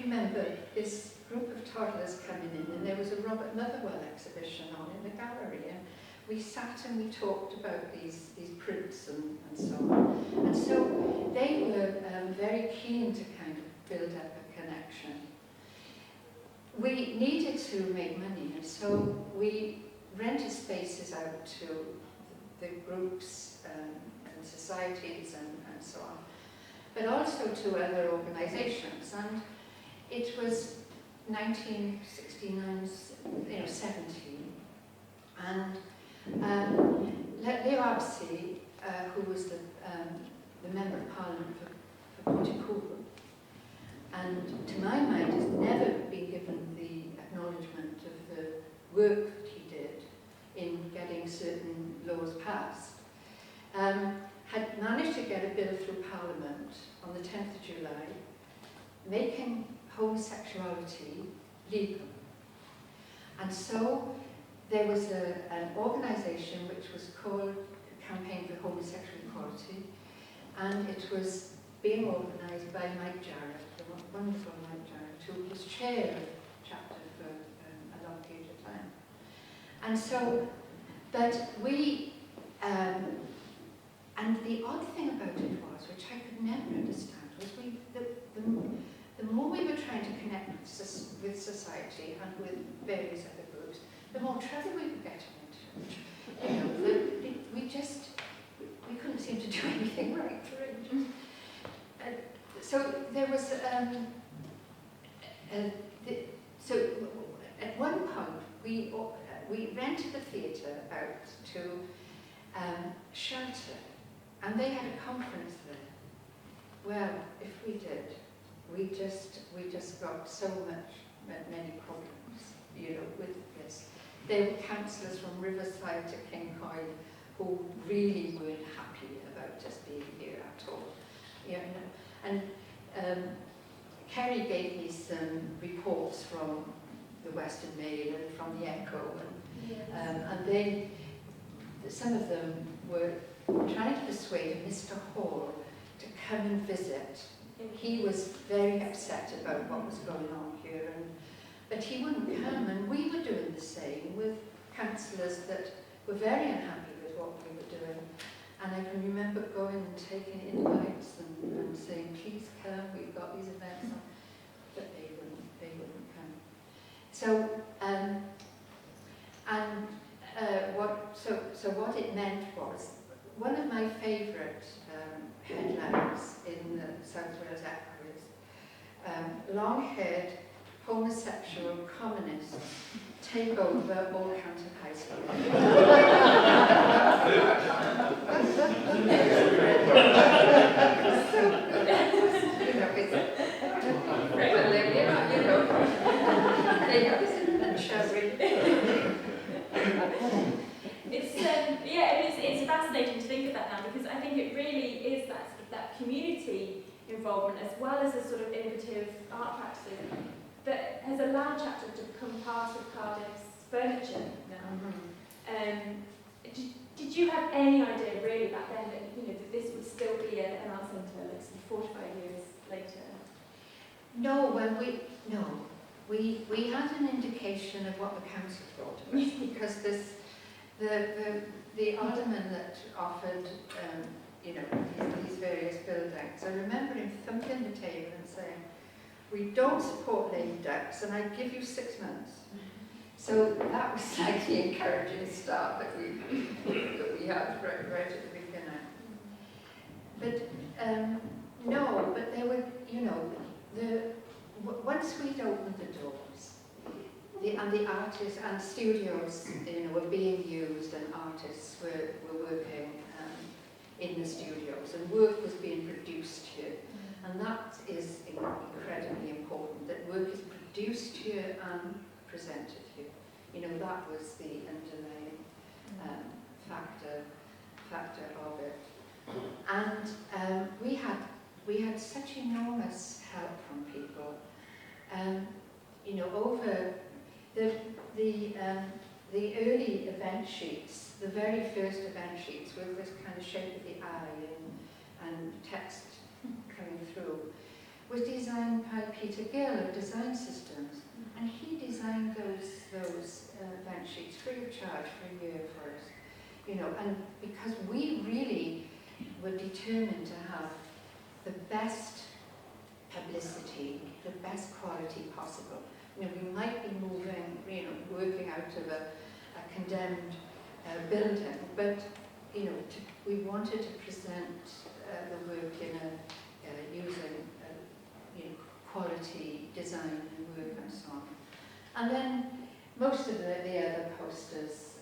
S9: remember this group of toddlers coming in, and there was a Robert Motherwell exhibition on in the gallery, and we sat and we talked about these prints and so on. And so they were very keen to kind of build up a connection. We needed to make money, and so we rented spaces out to the groups and societies and so on, but also to other organisations. And it was 1969, you know, 70, and Leo Absey, who was the Member of Parliament for Pontypool, and to my mind has never been given the acknowledgement of the work that he did in getting certain laws passed, had managed to get a bill through Parliament on the 10th of July, making homosexuality legal. And so there was an organisation which was called Campaign for Homosexual Equality, and it was being organised by Mike Jarrett, the wonderful Mike Jarrett, who was chair of the chapter for a long period of time. And so, but we, and the odd thing about it was, which I could never understand, was the more we were trying to connect with society and with various other groups, the more trouble we were getting into. You know, we couldn't seem to do anything right for ages. So there was, so at one point we rented the theatre out to Shelter, and they had a conference there. Well, if we did, we just got so many problems, you know, with this. There were councillors from Riverside to Kincoy who really weren't happy about just being here at all, you know. And Kerrie gave me some reports from the Western Mail and from the Echo, and they, some of them were trying to persuade Mr. Hall to come and visit. He was very upset about what was going on here, but he wouldn't come, and we were doing the same with councillors that were very unhappy with what we were doing. And I can remember going and taking invites and saying, please come, we've got these events on, but they wouldn't come. So, so what it meant was, one of my favourite headlines in the South Wales Echo is, long-haired homosexual communists take over all county high school.
S1: It's fascinating to think of that now, because I think it really is that sort of that community involvement as well as a sort of innovative art practices that has allowed Chapter to become part of Cardiff's furniture now. Did you have any idea really back then that, you know, that this would still be an art centre like 45 years later?
S9: No, well, we had an indication of what the council thought of it, because this, the alderman that offered, you know, these various buildings, I remember him thumping the table and saying, we don't support lame ducks, and I give you 6 months. So that was like the encouraging start that we had right at the beginning. But no, but there were, you know, once we'd opened the doors, and the artists and studios, you know, were being used, and artists were working in the studios, and work was being produced here. And that is incredibly important, that work is produced here and presented here. You know, that was the underlying factor of it. And we had such enormous help from people. You know, over the early event sheets, the very first event sheets with this kind of shape of the eye and text coming through, was designed by Peter Gill of Design Systems, and he designed those event sheets free of charge for a year for us. You know, and because we really were determined to have the best publicity, the best quality possible. You know, we might be moving, you know, working out of a condemned building, but you know, we wanted to present the work in using you know, quality design and work and so on. And then most of the other posters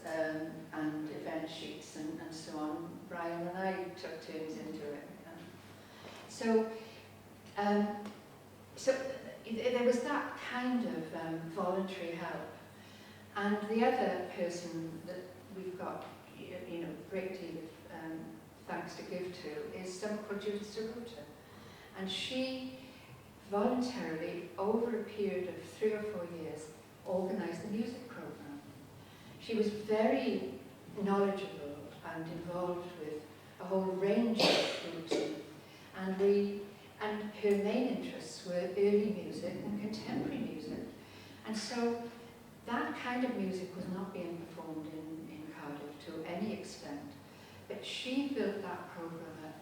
S9: and event sheets and so on, Brian and I took turns into it. So there was that kind of voluntary help. And the other person that we've got, you know, great deal of thanks to give to is someone called Judith Sarota. And she voluntarily, over a period of 3 or 4 years, organised the music programme. She was very knowledgeable and involved with a whole range of groups, and her main interests were early music and contemporary music. And so that kind of music was not being performed in Cardiff to any extent, but she built that programme up,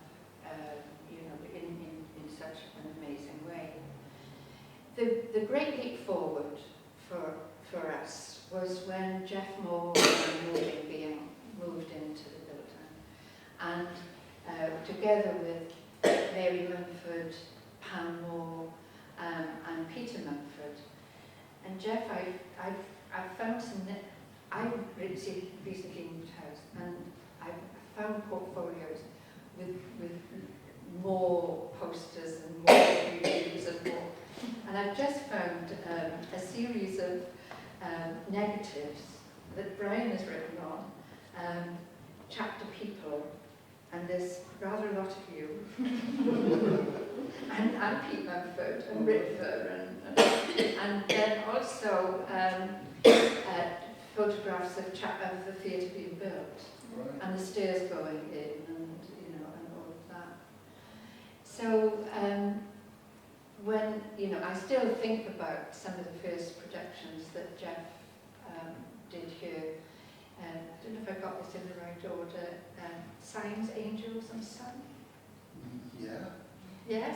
S9: you know, in such an amazing way. The great leap forward for us was when Jeff Moore and being moved into the building, and together with Mary Mumford, Pam Moore, and Peter Mumford. And Jeff, I've found some. I recently moved house, and I've found portfolios with more posters and more reviews and more. And I've just found a series of negatives that Brian has written on, chapter people, and there's rather a lot of you, and Pete Mumford and Ritfer, and then also photographs of the theatre being built,
S10: Right.
S9: and the stairs going in, and and all of that. So when I still think about some of the first productions that Jeff did here. I don't know if I got this in the right order. Signs, Angels and Sun.
S10: Yeah.
S9: Yes.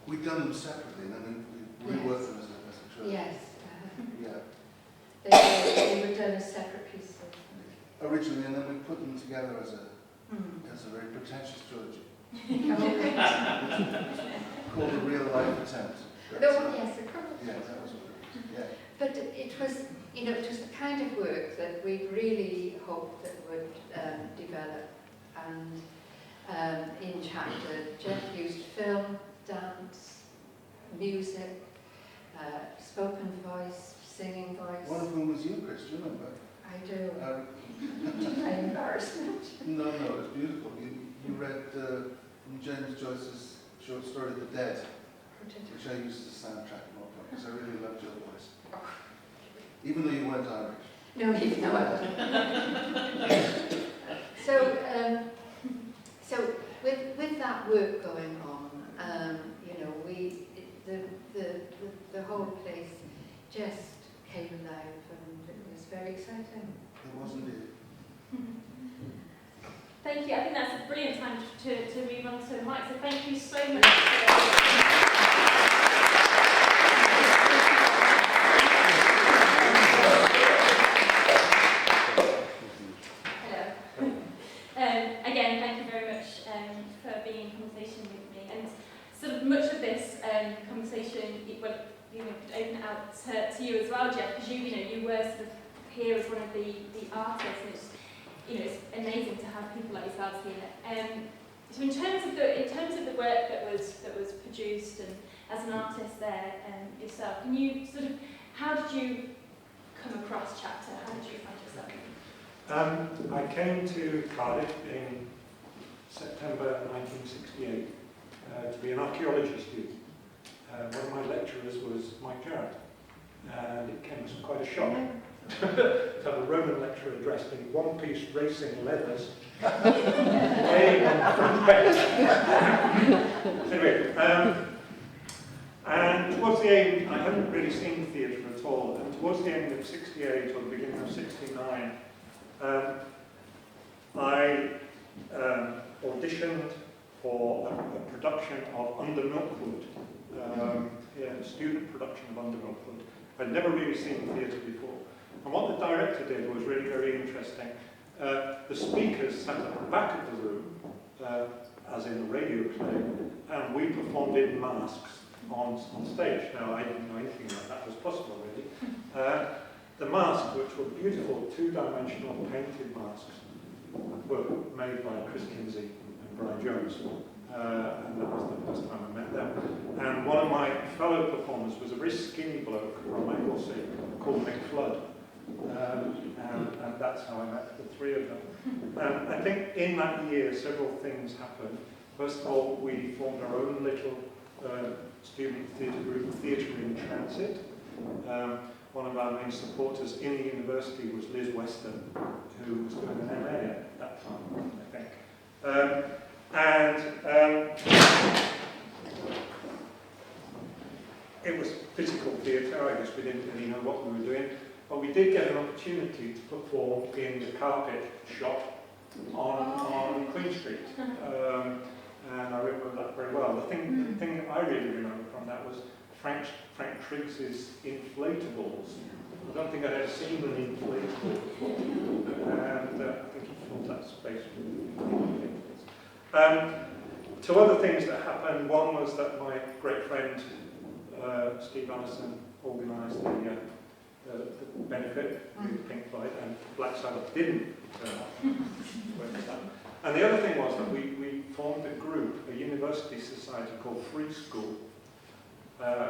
S10: We've done them separately, and then we reworked them as a trust.
S9: Yes.
S10: Yeah.
S9: They were done as separate pieces.
S10: Originally, and then we put them together as a very pretentious trilogy. Called A Real Life Attempt.
S9: No, yes, of course.
S10: Yeah, that was what it was. Yeah.
S9: But it was, it was the kind of work that we really hoped that would develop. And in chapter, Jeff used film, dance, music, spoken voice, singing voice.
S10: One of whom was you, Chris, do you remember?
S9: I do. An embarrassment.
S10: No, it was beautiful. You read from James Joyce's short story, The Dead, which I used as a soundtrack and all that, because I really loved your voice. Even though you weren't Irish.
S9: No, he's not. So with that work going on, the whole place just came alive, and it was very exciting.
S10: It was indeed.
S1: Thank you. I think that's a brilliant time to move on to the mic. So thank you so much. Hello. Again, thank you very much for being in conversation with me. And sort of much of this conversation, could open it out to you as well, Jeff, because you were sort of here as one of the artists, and it's amazing to have people like yourselves here. So in terms of the work that was produced, and as an artist there yourself, can you how did you come across Chapter? How did you find yourself?
S13: I came to Cardiff in September 1968 to be an archaeology student. One of my lecturers was Mike Jarrett, and it came as quite a shock to have a Roman lecturer dressed in one-piece racing leathers laying on the front bench. Anyway, and towards the end, I hadn't really seen theatre at all, and towards the end of 68 or the beginning of 69, I auditioned for a production of Under Milkwood, a student production of Under Milkwood. I'd never really seen theatre before. And what the director did was really very interesting. The speakers sat at the back of the room, as in a radio play, and we performed in masks on stage. Now, I didn't know anything like that was possible, really. The masks, which were beautiful two-dimensional painted masks, were made by Chris Kinsey and Brian Jones. And that was the first time I met them. And one of my fellow performers was a very skinny bloke from Anglesey called Mick Flood. And that's how I met the three of them. And I think in that year several things happened. First of all, we formed our own little student theatre group, Theatre in Transit. One of our main supporters in the university was Liz Weston, who was doing an MA at that time, I think. It was physical theatre. I guess we didn't really know what we were doing. But we did get an opportunity to perform in the carpet shop on Queen Street. And I remember that very well. The thing that I really remember from that was Frank Triggs's inflatables I don't think I'd ever seen an inflatable before, and I think he filled that space with two other things that happened. One was that my great friend Steve Anderson organised the benefit with Pink Floyd, and Black Sabbath didn't turn up. And the other thing was that we formed a group, a university society called Free School,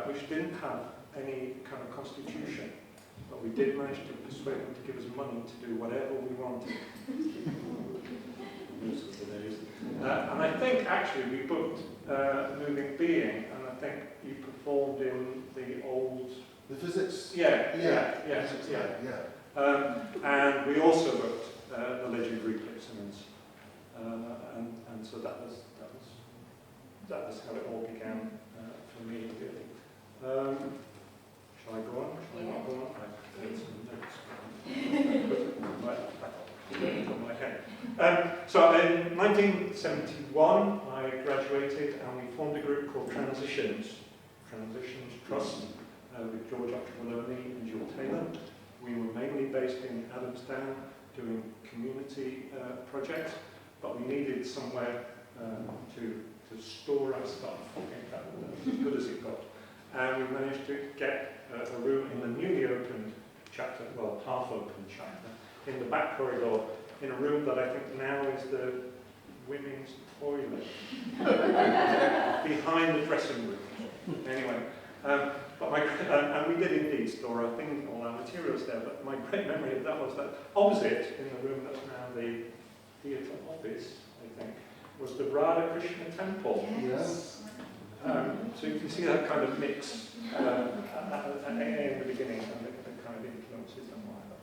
S13: which didn't have any kind of constitution, but we did manage to persuade them to give us money to do whatever we wanted. And I think actually we booked Moving Being, and I think you performed in the old...
S10: The physics?
S13: Yeah. And we also booked the legendary Clipsons, and so that was how it all began for me, really. Shall I go on? Shall I not go on? I made some notes. So in 1971, I graduated, and we formed a group called Transitions Trust, with George Octavoloni and Jill Taylor. We were mainly based in Adamstown doing community projects, but we needed somewhere to store our stuff. I think that was as good as it got. And we managed to get a room in the newly opened chapter, well, half-open chapter, in the back corridor, in a room that I think now is the women's toilet, behind the dressing room. Anyway, and we did indeed store our things, all our materials there, but my great memory of that was that opposite, in the room that's now the theatre office, I think, was the Radha Krishna temple.
S10: Yes.
S13: So you can see that kind of mix in the beginning, and the kind of influences and whatnot.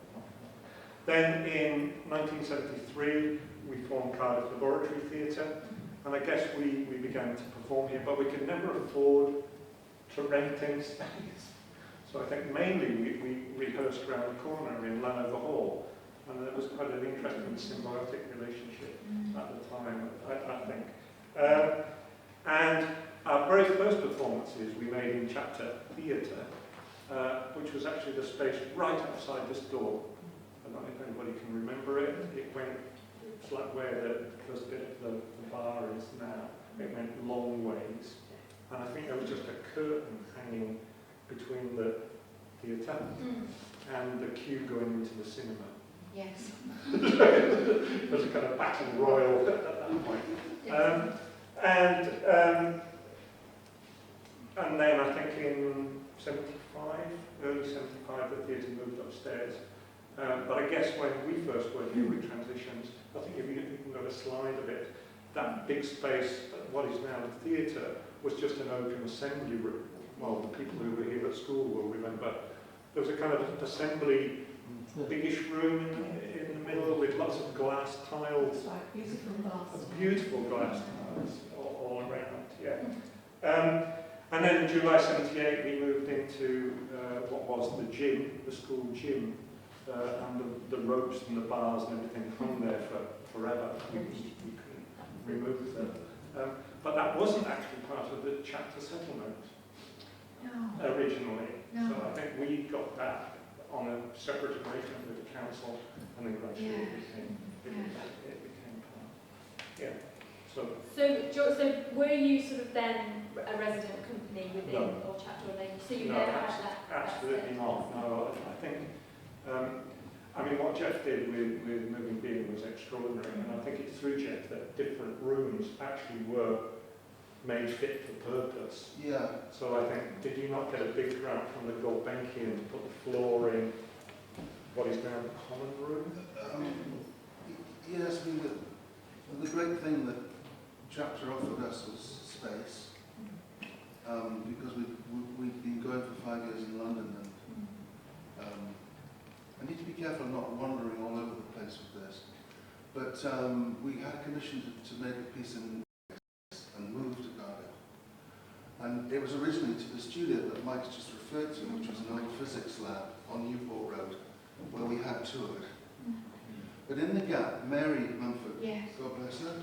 S13: Then in 1973, we formed Cardiff Laboratory Theatre, and I guess we began to perform here, but we could never afford to rent any space. So I think mainly we rehearsed around the corner in Lanover Hall, and it was quite an interesting symbiotic relationship at the time, I think. And our very first performances we made in Chapter Theatre, which was actually the space right outside this door. I don't know if anybody can remember it. It went, it's like where the first bit of the bar is now. It went long ways. And I think there was just a curtain hanging between the theatre and the queue going into the cinema.
S9: Yes.
S13: It was a kind of battle royal at that point. Yes. And then I think in 75, early 75, the theatre moved upstairs. But I guess when we first were here with Transitions, I think if you can go to slide a bit, that big space, what is now the theatre, was just an open assembly room. Well, the people who were here at school will remember. There was a kind of assembly, biggish room in the middle with lots of glass tiles.
S11: That's right, beautiful glass.
S13: Beautiful glass tiles all around, yeah. And then in July 78, we moved into what was the gym, the school gym, and the ropes and the bars and everything hung there for forever. We couldn't remove them. But that wasn't actually part of the chapter settlement originally.
S9: No.
S13: So I think we got that on a separate arrangement with the council, and then gradually it became part. Yeah. So
S1: were you sort of then a resident company within or chapter, or so you never had that?
S13: Absolutely not. No, I think. I mean, what Jeff did with Moving Being was extraordinary, and I think it's through Jeff that different rooms actually were made fit for purpose.
S10: Yeah.
S13: So I think, did you not get a big grant from the Gulbenkian to put the floor in what is now the common room?
S10: Yes, I mean, the great thing that Chapter offered us was space, because we've been going for 5 years in London, and I need to be careful not wandering all over the place with this, but we had a commission to make a piece in and move to Cardiff. And it was originally to the studio that Mike's just referred to, which was an old physics lab on Newport Road, where we had toured. But in the gap, Mary Mumford, God bless her,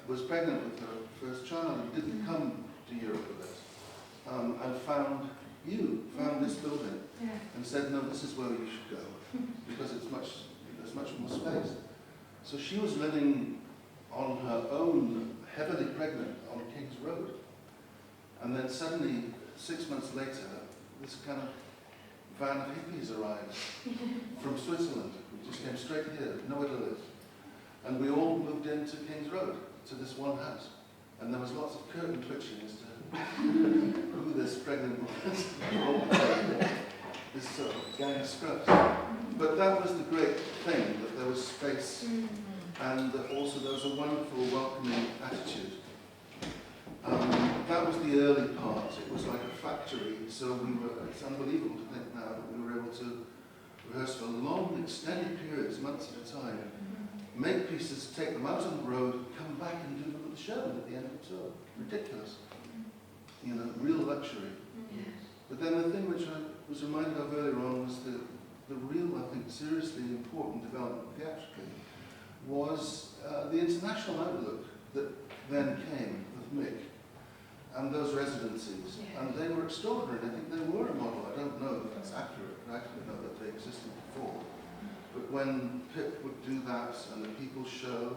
S10: was pregnant with her first child and didn't come to Europe with us, and found
S8: you found this building
S9: Yeah.
S8: and said, no, this is where you should go, because there's much more space. So she was living on her own, heavily pregnant, on King's Road. And then suddenly, 6 months later, this kind of van of hippies arrived from Switzerland. We just came straight here, nowhere to live. And we all moved into King's Road, to this one house. And there was lots of curtain twitching as to who this pregnant was. This sort of gang of scrubs. But that was the great thing, that there was space, and also there was a wonderful welcoming attitude. That was the early part. It was like a factory, so it's unbelievable to think now that we were able to rehearse for long, extended periods, months at a time, make pieces, take them out on the road, come back and do them at the show at the end of the tour. Ridiculous. You know, real luxury. But then the thing which I was reminded of earlier on was the real, I think, seriously important development theatrically was the international outlook that then came with Mick and those residencies. And they were extraordinary. I think they were a model. I don't know if that's accurate, but I actually know that they existed before. But when Pip would do that, and the People's Show,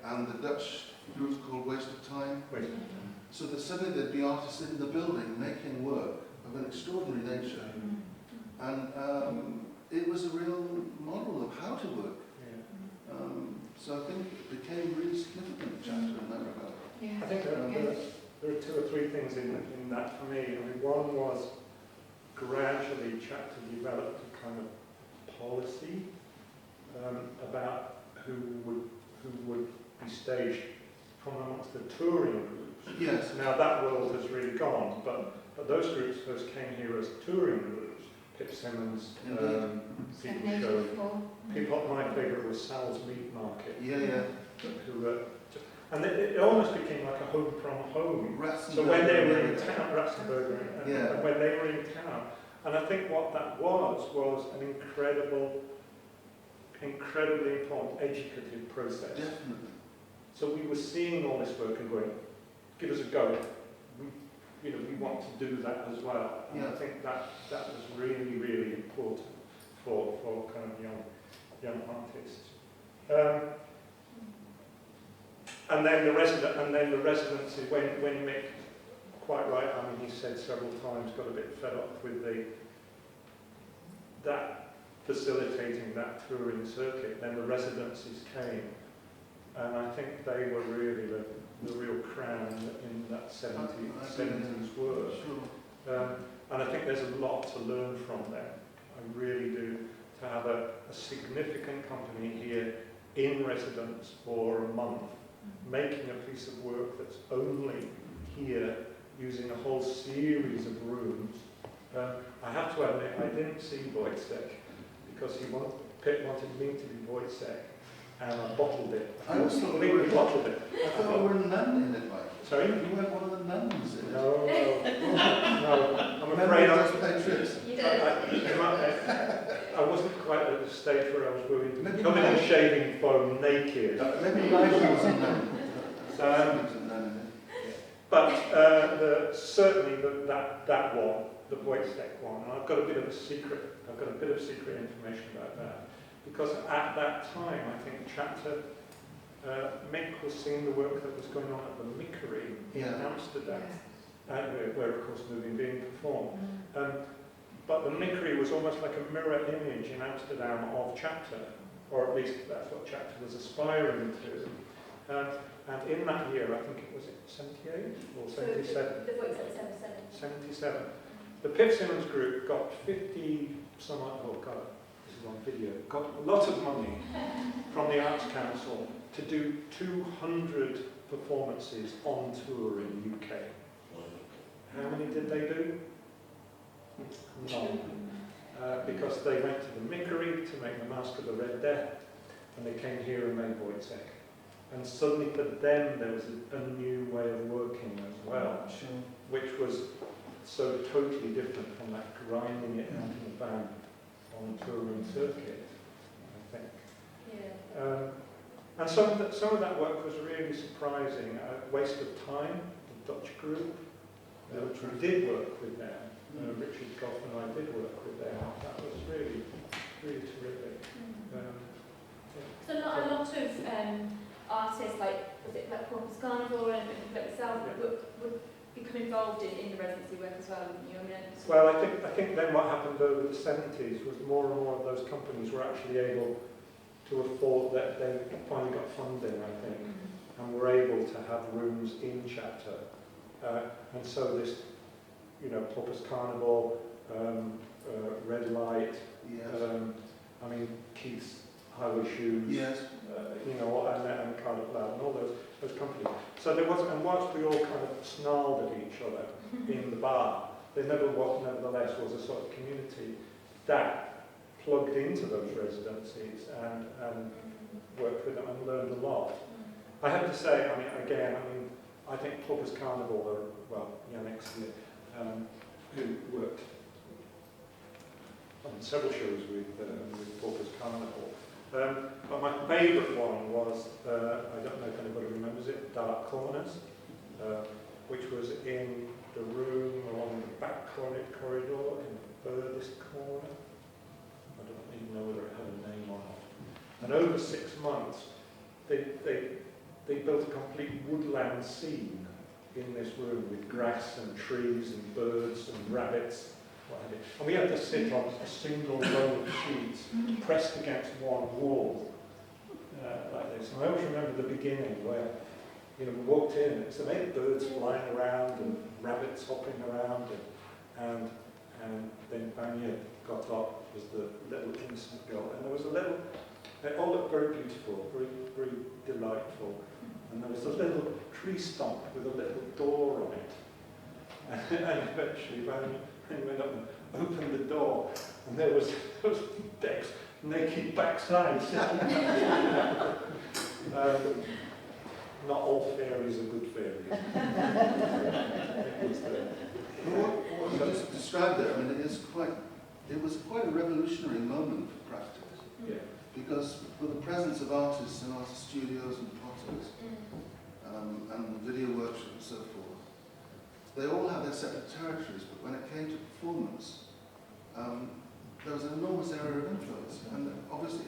S8: and the Dutch group called Waste of Time, so that suddenly there'd be artists in the building making work of an extraordinary nature. And it was a real model of how to work. So I think it became a really significant chapter in that regard.
S13: I think there are two or three things in that for me. I mean, one was gradually Chapter developed a kind of policy about who would be staged from amongst the touring groups.
S8: Yes.
S13: Now that world has really gone, but those groups first came here as touring groups. Pip Simmons, People's Show. My favourite was Sal's Meat Market. And it almost became like a home from home. So when they were in town, Ratzenberger, and when they were in town, and I think what that was an incredibly important educative process.
S8: Definitely.
S13: So we were seeing all this work and going, give us a go. We want to do that as well. And I think that was really, really important for kind of young artists. And then the residency, when Mick, quite right, I mean, he said several times, got a bit fed up with that facilitating that touring circuit. Then the residencies came, and I think they were really the real crown in that 70s work. And I think there's a lot to learn from them. I really do. To have a significant company here in residence for a month, making a piece of work that's only here, using a whole series of rooms. I have to admit, I didn't see Wojciech because Pip wanted me to be Wojciech, and I bottled it.
S8: I also
S13: completely bottled it.
S8: I thought you were a nun in it, Mike.
S13: Sorry?
S8: You weren't one of the nuns in it.
S13: No. I'm afraid I was
S8: playing tricks.
S13: I wasn't quite at the stage where I was willing to come in and shaving foam naked.
S8: Maybe Nigel was a nun.
S13: But certainly that one, the Wojciech one, and I've got a bit of secret information about that, because at that time I think Chapter Mick was seeing the work that was going on at the Mickery in Amsterdam, where of course Moving being performed. But the Mickery was almost like a mirror image in Amsterdam of Chapter, or at least that's what Chapter was aspiring to. And in that year, I think it was 78 or 77?
S1: The voice at
S13: 77. The Pip Simmons group got 50 some odd, oh God, this is on video, got a lot of money from the Arts Council to do 200 performances on tour in the UK. How many did they do? None. Because they went to the Mickery to make the Mask of the Red Death, and they came here and made Wojciech. And suddenly for them there was a new way of working as well, which was so totally different from that grinding it out in the van on touring circuit, I think. And some of that work was really surprising. Waste of Time, the Dutch group, which we did work with them. Richard Goff and I did work with them. That was really, really terrific.
S1: So a lot of artists, like, was it like Paul Piscarnivore and people like yourself, would become involved in the residency work as well, wouldn't you? I mean,
S13: well, I think then what happened over the 70s was more and more of those companies were actually able to afford that. They finally got funding, I think, and were able to have rooms in Chapter. And so this, you know, Paul Piscarnivore, Red Light, I mean, Keith's Highway Shoes, you know, and Cardiff Lab, and all those companies. So there was, and whilst we all kind of snarled at each other in the bar, there nevertheless was a sort of community that plugged into those residencies and worked with them and learned a lot. I have to say, I mean, again, I think Paul Piscarnivore, well, Yannick's here, who worked on several shows with Paul Piscarnivore. But my favourite one was, I don't know if anybody remembers it, Dark Corners, which was in the room along the back corridor in the furthest corner. I don't even know whether it had a name or not. And over 6 months, they built a complete woodland scene in this room with grass and trees and birds and rabbits. And we had to sit on a single row of sheets pressed against one wall like this. And I always remember the beginning where, you know, we walked in and so many birds flying around and rabbits hopping around and then Vanya got up as the little innocent girl, and there was a little, they all looked very beautiful, very, very delightful, and there was a little tree stump with a little door on it, and eventually Vanya went up and opened the door, and there was Beck's naked backside sitting there. Not all fairies are good fairies.
S14: What you just described there, I mean, it was quite a revolutionary moment for practice.
S13: Yeah.
S14: Because with the presence of artists and artist studios and potters, and video workshops and so forth, they all had their separate territories, but when it came to performance, there was an enormous area of influence. And obviously,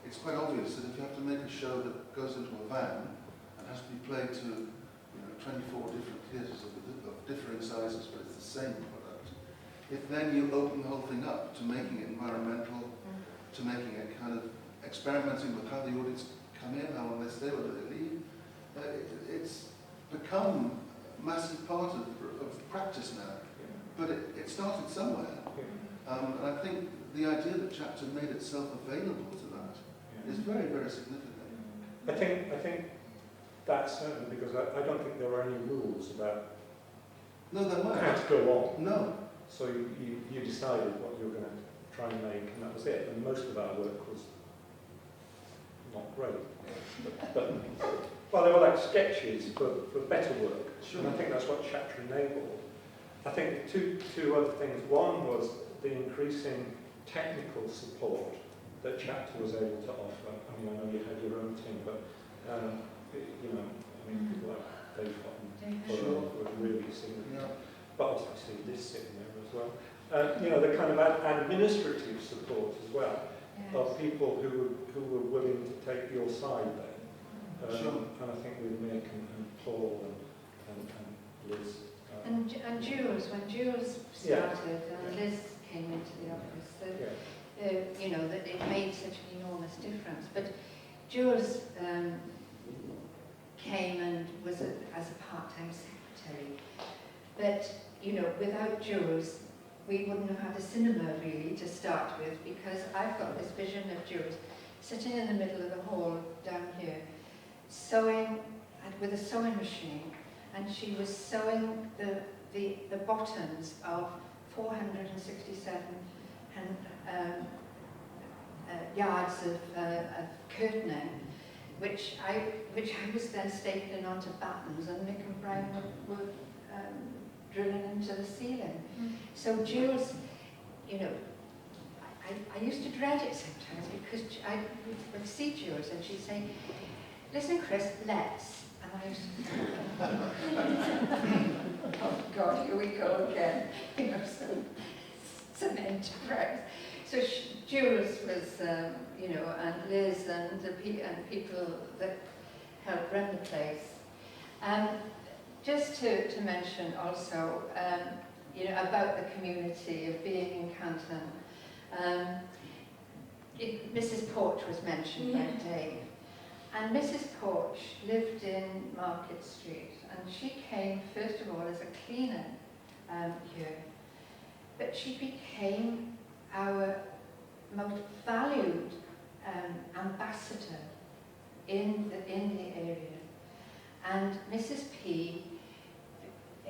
S14: it's quite obvious that if you have to make a show that goes into a van and has to be played to 24 different theatres of differing sizes, but it's the same product, if then you open the whole thing up to making it environmental, to making it kind of experimenting with how the audience come in, how long they stay, whether they leave, it's become a massive part of practice now. But it started somewhere. And I think the idea that Chapter made itself available to that is very, very significant.
S13: I think that's certain, because I don't think there were any rules about
S14: how
S13: to go on.
S14: No.
S13: So you decided what you were going to try and make, and that was it. And most of our work was not great. But well, they were like sketches for better work. Sure. And I think that's what Chapter enabled. I think two other things. One was the increasing technical support that Chapter was able to offer. I mean, I know you had your own team, but people like Dave Houghton were really significant. Yeah. But also I see Liz sitting there as well. The kind of administrative support as well, of people who were willing to take your side there. And I think with Mick and Paul and Liz.
S9: And Jules, when Jules started and Liz came into the office, that it made such an enormous difference. But Jules came and was as a part-time secretary. But, without Jules, we wouldn't have had a cinema really to start with, because I've got this vision of Jules sitting in the middle of the hall down here, sewing with a sewing machine, and she was sewing the bottoms of 467 yards of curtaining, which I was then stapling onto battens, and Mick and Brian were drilling into the ceiling. So Jules, I used to dread it sometimes, because I would see Jules and she'd say, "Listen, Chris, let's." and I used to oh God, here we go again, you know, some enterprise. So Jules was, you know, and Liz and people that helped run the place. Just to mention also, you know, about the community of being in Canton. Mrs. Porch was mentioned by Dave. And Mrs. Porch lived in Market Street, and she came, first of all, as a cleaner here. But she became our most valued ambassador in the area. And Mrs. P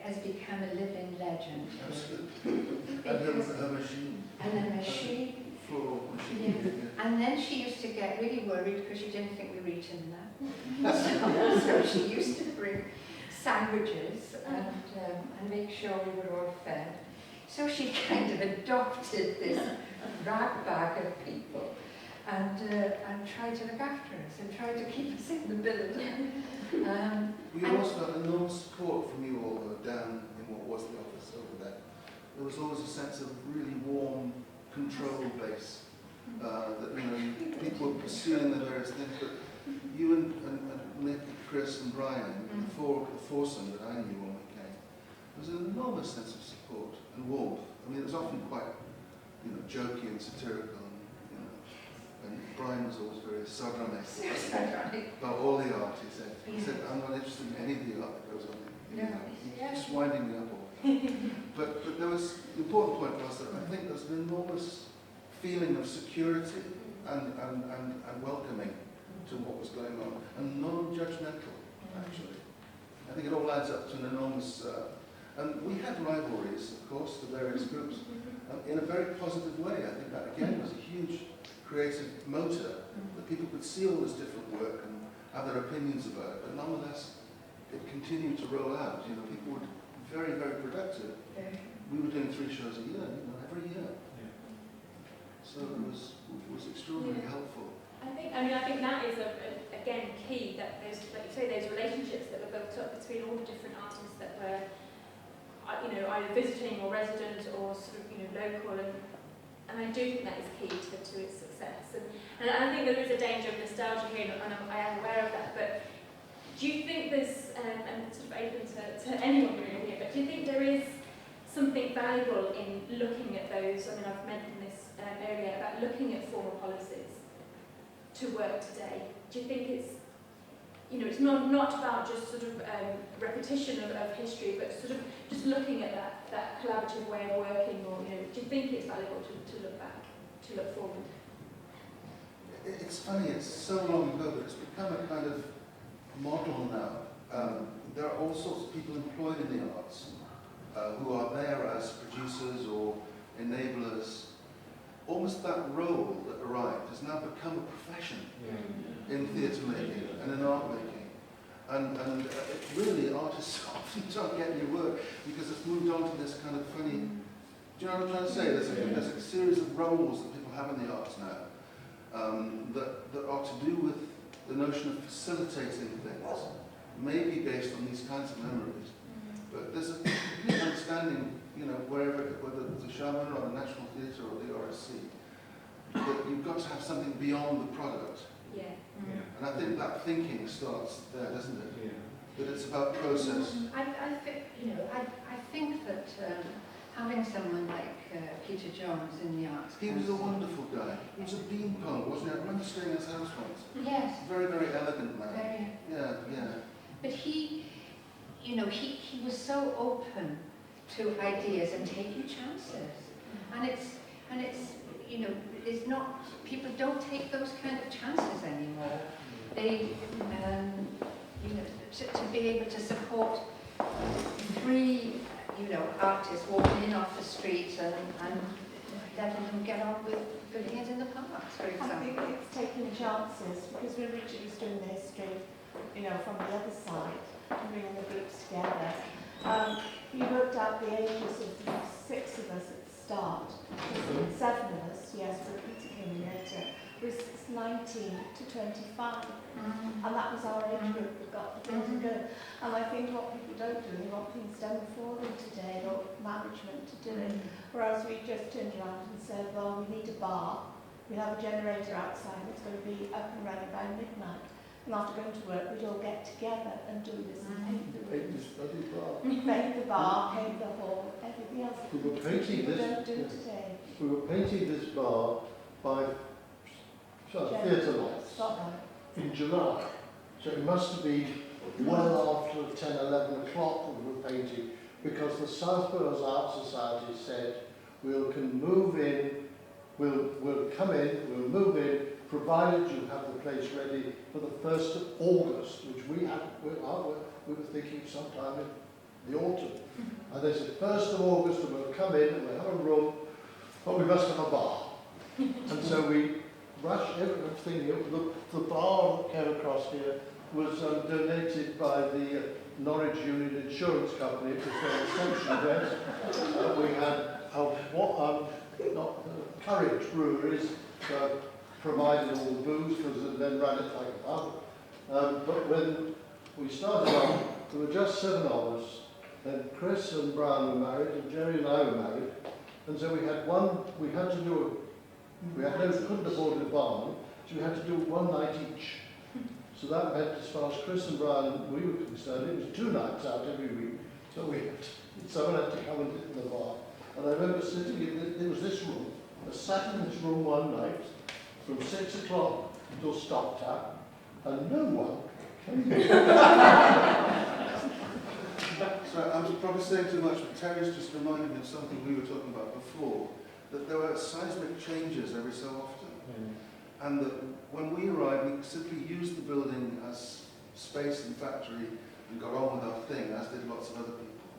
S9: has become a living legend.
S14: Absolutely. And her machine.
S9: And her machine.
S14: Floor machine.
S9: Yeah. And then she used to get really worried because she didn't think we were eating enough. So she used to bring sandwiches and make sure we were all fed. So she kind of adopted this rag bag of people and tried to look after us and tried to keep us in the building.
S14: We also had enormous support from you all down in what was the office over there. There was always a sense of really warm control base that, you know, people were pursuing the various things, but you and Nick, Chris and Brian, the foursome that I knew when we came, there was an enormous sense of support and warmth. I mean, it was often quite, you know, jokey and satirical, and, you know, and Brian was always very sardonic about all the art, he said. He said, I'm not interested in any of the art that goes on here. Just winding me up all. But there was, the important point was that I think there's an enormous feeling of security and welcoming to what was going on, and non-judgmental, actually. I think it all adds up to an enormous, and we had rivalries, of course, the various groups, in a very positive way. I think that, again, was a huge creative motor, that people could see all this different work and have their opinions about it, but nonetheless, it continued to roll out. You know, people were very, very productive. We were doing 3 shows a year, you know, every year. So it was extraordinarily helpful.
S1: I think that is again key, that those, like you say, those relationships that were built up between all the different artists that were, you know, either visiting or resident or sort of, you know, local, and I do think that is key to its success. And I think there is a danger of nostalgia here, and I am aware of that. But do you think there's, and it's sort of open to anyone really here, but do you think there is something valuable in looking at those? I mean, I've mentioned this earlier about looking at former policies to work today. Do you think it's, you know, it's not about just sort of repetition of history, but sort of just looking at that collaborative way of working, or, you know, do you think it's valuable to look back, to look forward?
S14: It's funny, it's so long ago, but it's become a kind of model now. There are all sorts of people employed in the arts who are there as producers or enablers. Almost that role that arrived has now become a profession in theatre making and in art making. And really, artists often don't get any work because it's moved on to this kind of funny, do you know what I'm trying to say? There's a series of roles that people have in the arts now that are to do with the notion of facilitating things, maybe based on these kinds of memories. But there's a complete understanding, you know, whether it's the Shaman or the National Theatre or the RSC, that you've got to have something beyond the product.
S1: Yeah.
S14: And I think that thinking starts there, doesn't it? That it's about process.
S9: I think, you know, I think that having someone like Peter Jones in the arts.
S14: He was a wonderful guy. He was a beanpole, wasn't he? I remember staying in his house once.
S9: Yes.
S14: Very, very elegant man.
S9: Very.
S14: Yeah.
S9: But he, you know, he was so open to ideas and taking chances. And it's, you know, it's not, people don't take those kind of chances anymore. They, you know, to be able to support 3, you know, artists walking in off the street and letting them get on with filling it in the parks, for example.
S11: I think it's taking chances, because when Richard was doing the history, you know, from the other side, bringing the groups together, he worked out the ages of the 6 of us at the start. 7 of us, yes, but Peter came in later, was 19 to 25. And that was our age group that got the building going. And I think what people don't do, they want things done for them today, or management to do it. Whereas we just turned around and said, well, we need a bar. We have a generator outside that's going to be up and running by midnight. And after going to work, we'd all get together and do this and paint the rooms. Paint the bar, paint the hall, everything else.
S10: We were painting
S11: People
S10: this.
S11: don't do today.
S10: We were painting this bar by theatre lights in July. So it must have been well after 10, 11 o'clock that we were painting, because the South Wales Art Society said we'll move in, we'll come in, we'll move in, provided you have the place ready for the 1st of August, which we were thinking sometime in the autumn. And they said 1st of August and we'll come in and we'll have a room, but we must have a bar. And so we rushed everything. The bar that came across here was donated by the Norwich Union Insurance Company. It was their reception event. We had Courage Breweries provided all the booze, because then ran it like a pub. But when we started off, there were just 7 of us. Then Chris and Brian were married, and Jerry and I were married. And so we couldn't afford a barn, so we had to do one night each. So that meant, as far as Chris and Brian we were concerned, it was 2 nights out every week. So someone had to come and sit in the bar. And I remember sitting there was this room. I sat in this room one night from 6 o'clock until stop tap, and no one came in.
S14: So I was probably saying too much, but Terry's just reminded me of something we were talking about before, that there were seismic changes every so often. And that when we arrived, we simply used the building as space and factory and got on with our thing, as did lots of other people.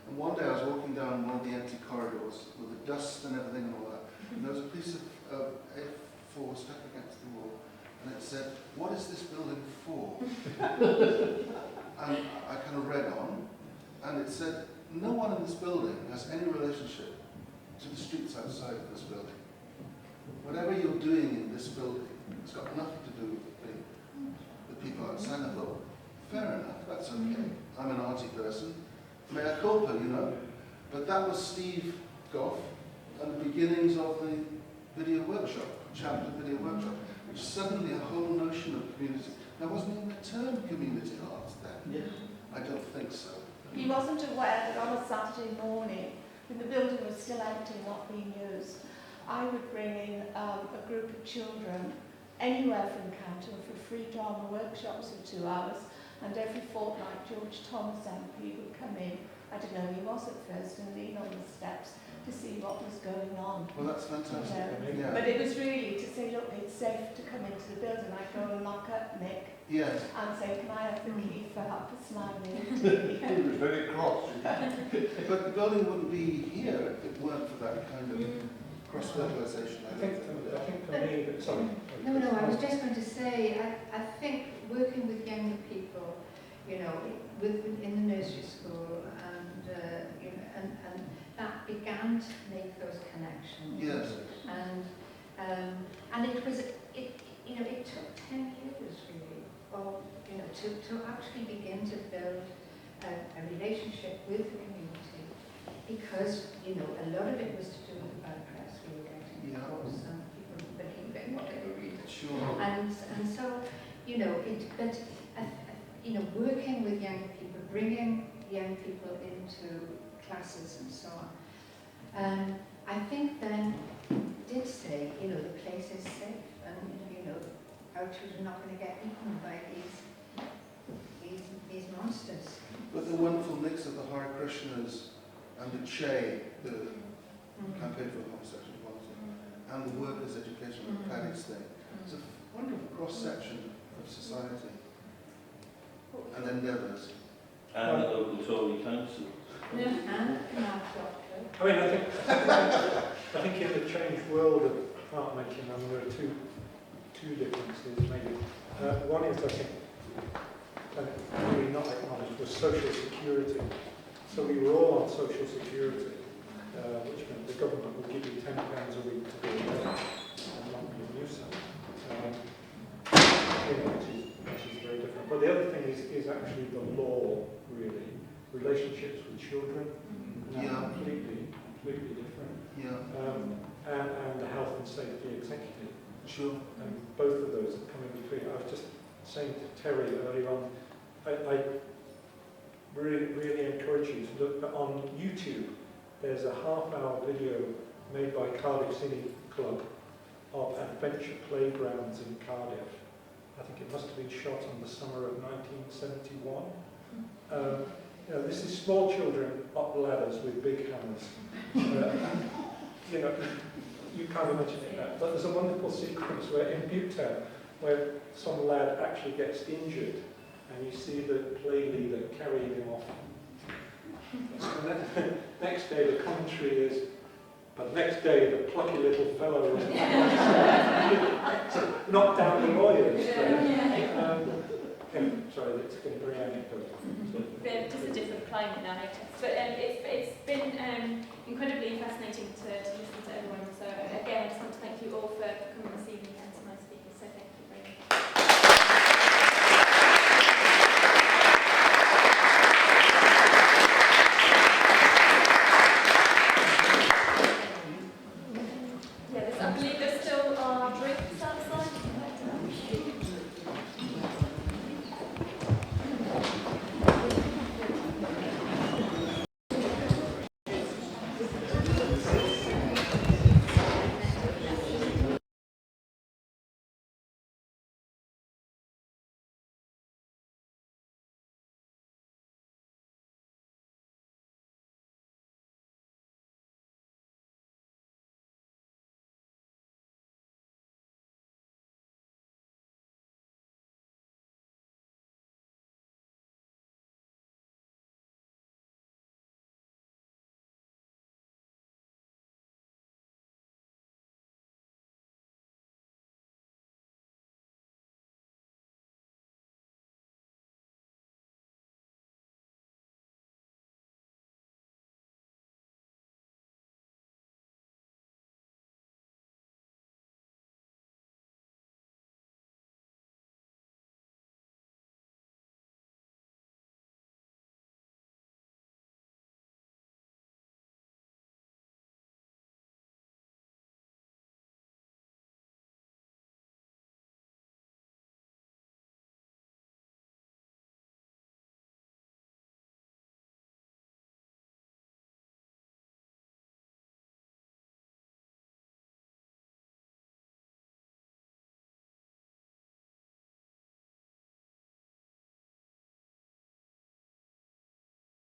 S14: And one day I was walking down one of the empty corridors with the dust and everything and all that, and there was a piece of A4 stuck against the wall, and it said, "What is this building for?" And I kind of read on, and it said, "No one in this building has any relationship to the streets outside of this building. Whatever you're doing in this building, it's got nothing to do with the people outside." I thought, fair enough, that's okay. I'm an arty person. Mea culpa, you know. But that was Steve Goff and the beginnings of the video workshop, chapter video workshop, which suddenly a whole notion of community. There wasn't even the term community arts then.
S10: Yes.
S14: I don't think so.
S11: He wasn't aware that on a Saturday morning, when the building was still empty, not being used, I would bring in a group of children anywhere from Canton for free drama workshops of 2 hours, and every fortnight George Thomas MP would come in, I don't know who he was at first, and lean on the steps to see what was going on.
S14: Well, that's fantastic.
S11: Yeah. But it was really to say, look, it's safe to come into the building. I'd go and knock up Nick and say, can I have the key for #9?
S10: He was very cross.
S14: But the building wouldn't be here if it weren't for that kind of cross-fertilisation.
S13: I think for me, sorry.
S9: No, I was just going to say, I think working with younger people, you know, in the nursery school, and you know, and that began to make those connections.
S14: Yes.
S9: And it was, you know, it took 10 years really, to actually begin to build a relationship with the community, because, you know, a lot of it was to do with the bad press we were getting, of course, and people believing what they were reading.
S14: Sure.
S9: And so, you know, you know, working with young people, bringing young people into classes and so on. I think then did say, you know, the place is safe, and you know, our children are not going to get eaten by these monsters.
S14: But the wonderful mix of the Hare Krishnas and the Che, the campaign for homosexual equality, and the workers' education and Paddy's thing. It's a wonderful cross-section of society and endeavours.
S15: And the local Tory council.
S13: I mean, I think in the changed world of art making, there are two differences maybe. One is, I think, really not acknowledged, was social security. So we were all on social security, which meant the government would give you £10 a week to go away and not be a nuisance. You know, which is the other thing is actually the law, really. Relationships with children, completely different. And the health and safety executive.
S14: Sure.
S13: And both of those are coming between. I was just saying to Terry earlier on, I really encourage you to look on YouTube. There's a half-hour video made by Cardiff City Club of adventure playgrounds in Cardiff. I think it must have been shot in the summer of 1971. You know, this is small children up ladders with big hammers. You know, you can't imagine that. But there's a wonderful sequence where in Butetown, where some lad actually gets injured, and you see the play leader carrying him off. And then next day the commentary is, but next day the plucky little fellow was knocked down the lawyers. Sorry, it's getting very anecdotal.
S1: Just a different climate now, I guess. But it's been incredibly fascinating to listen to everyone. So again, I just want to thank you all for coming this evening.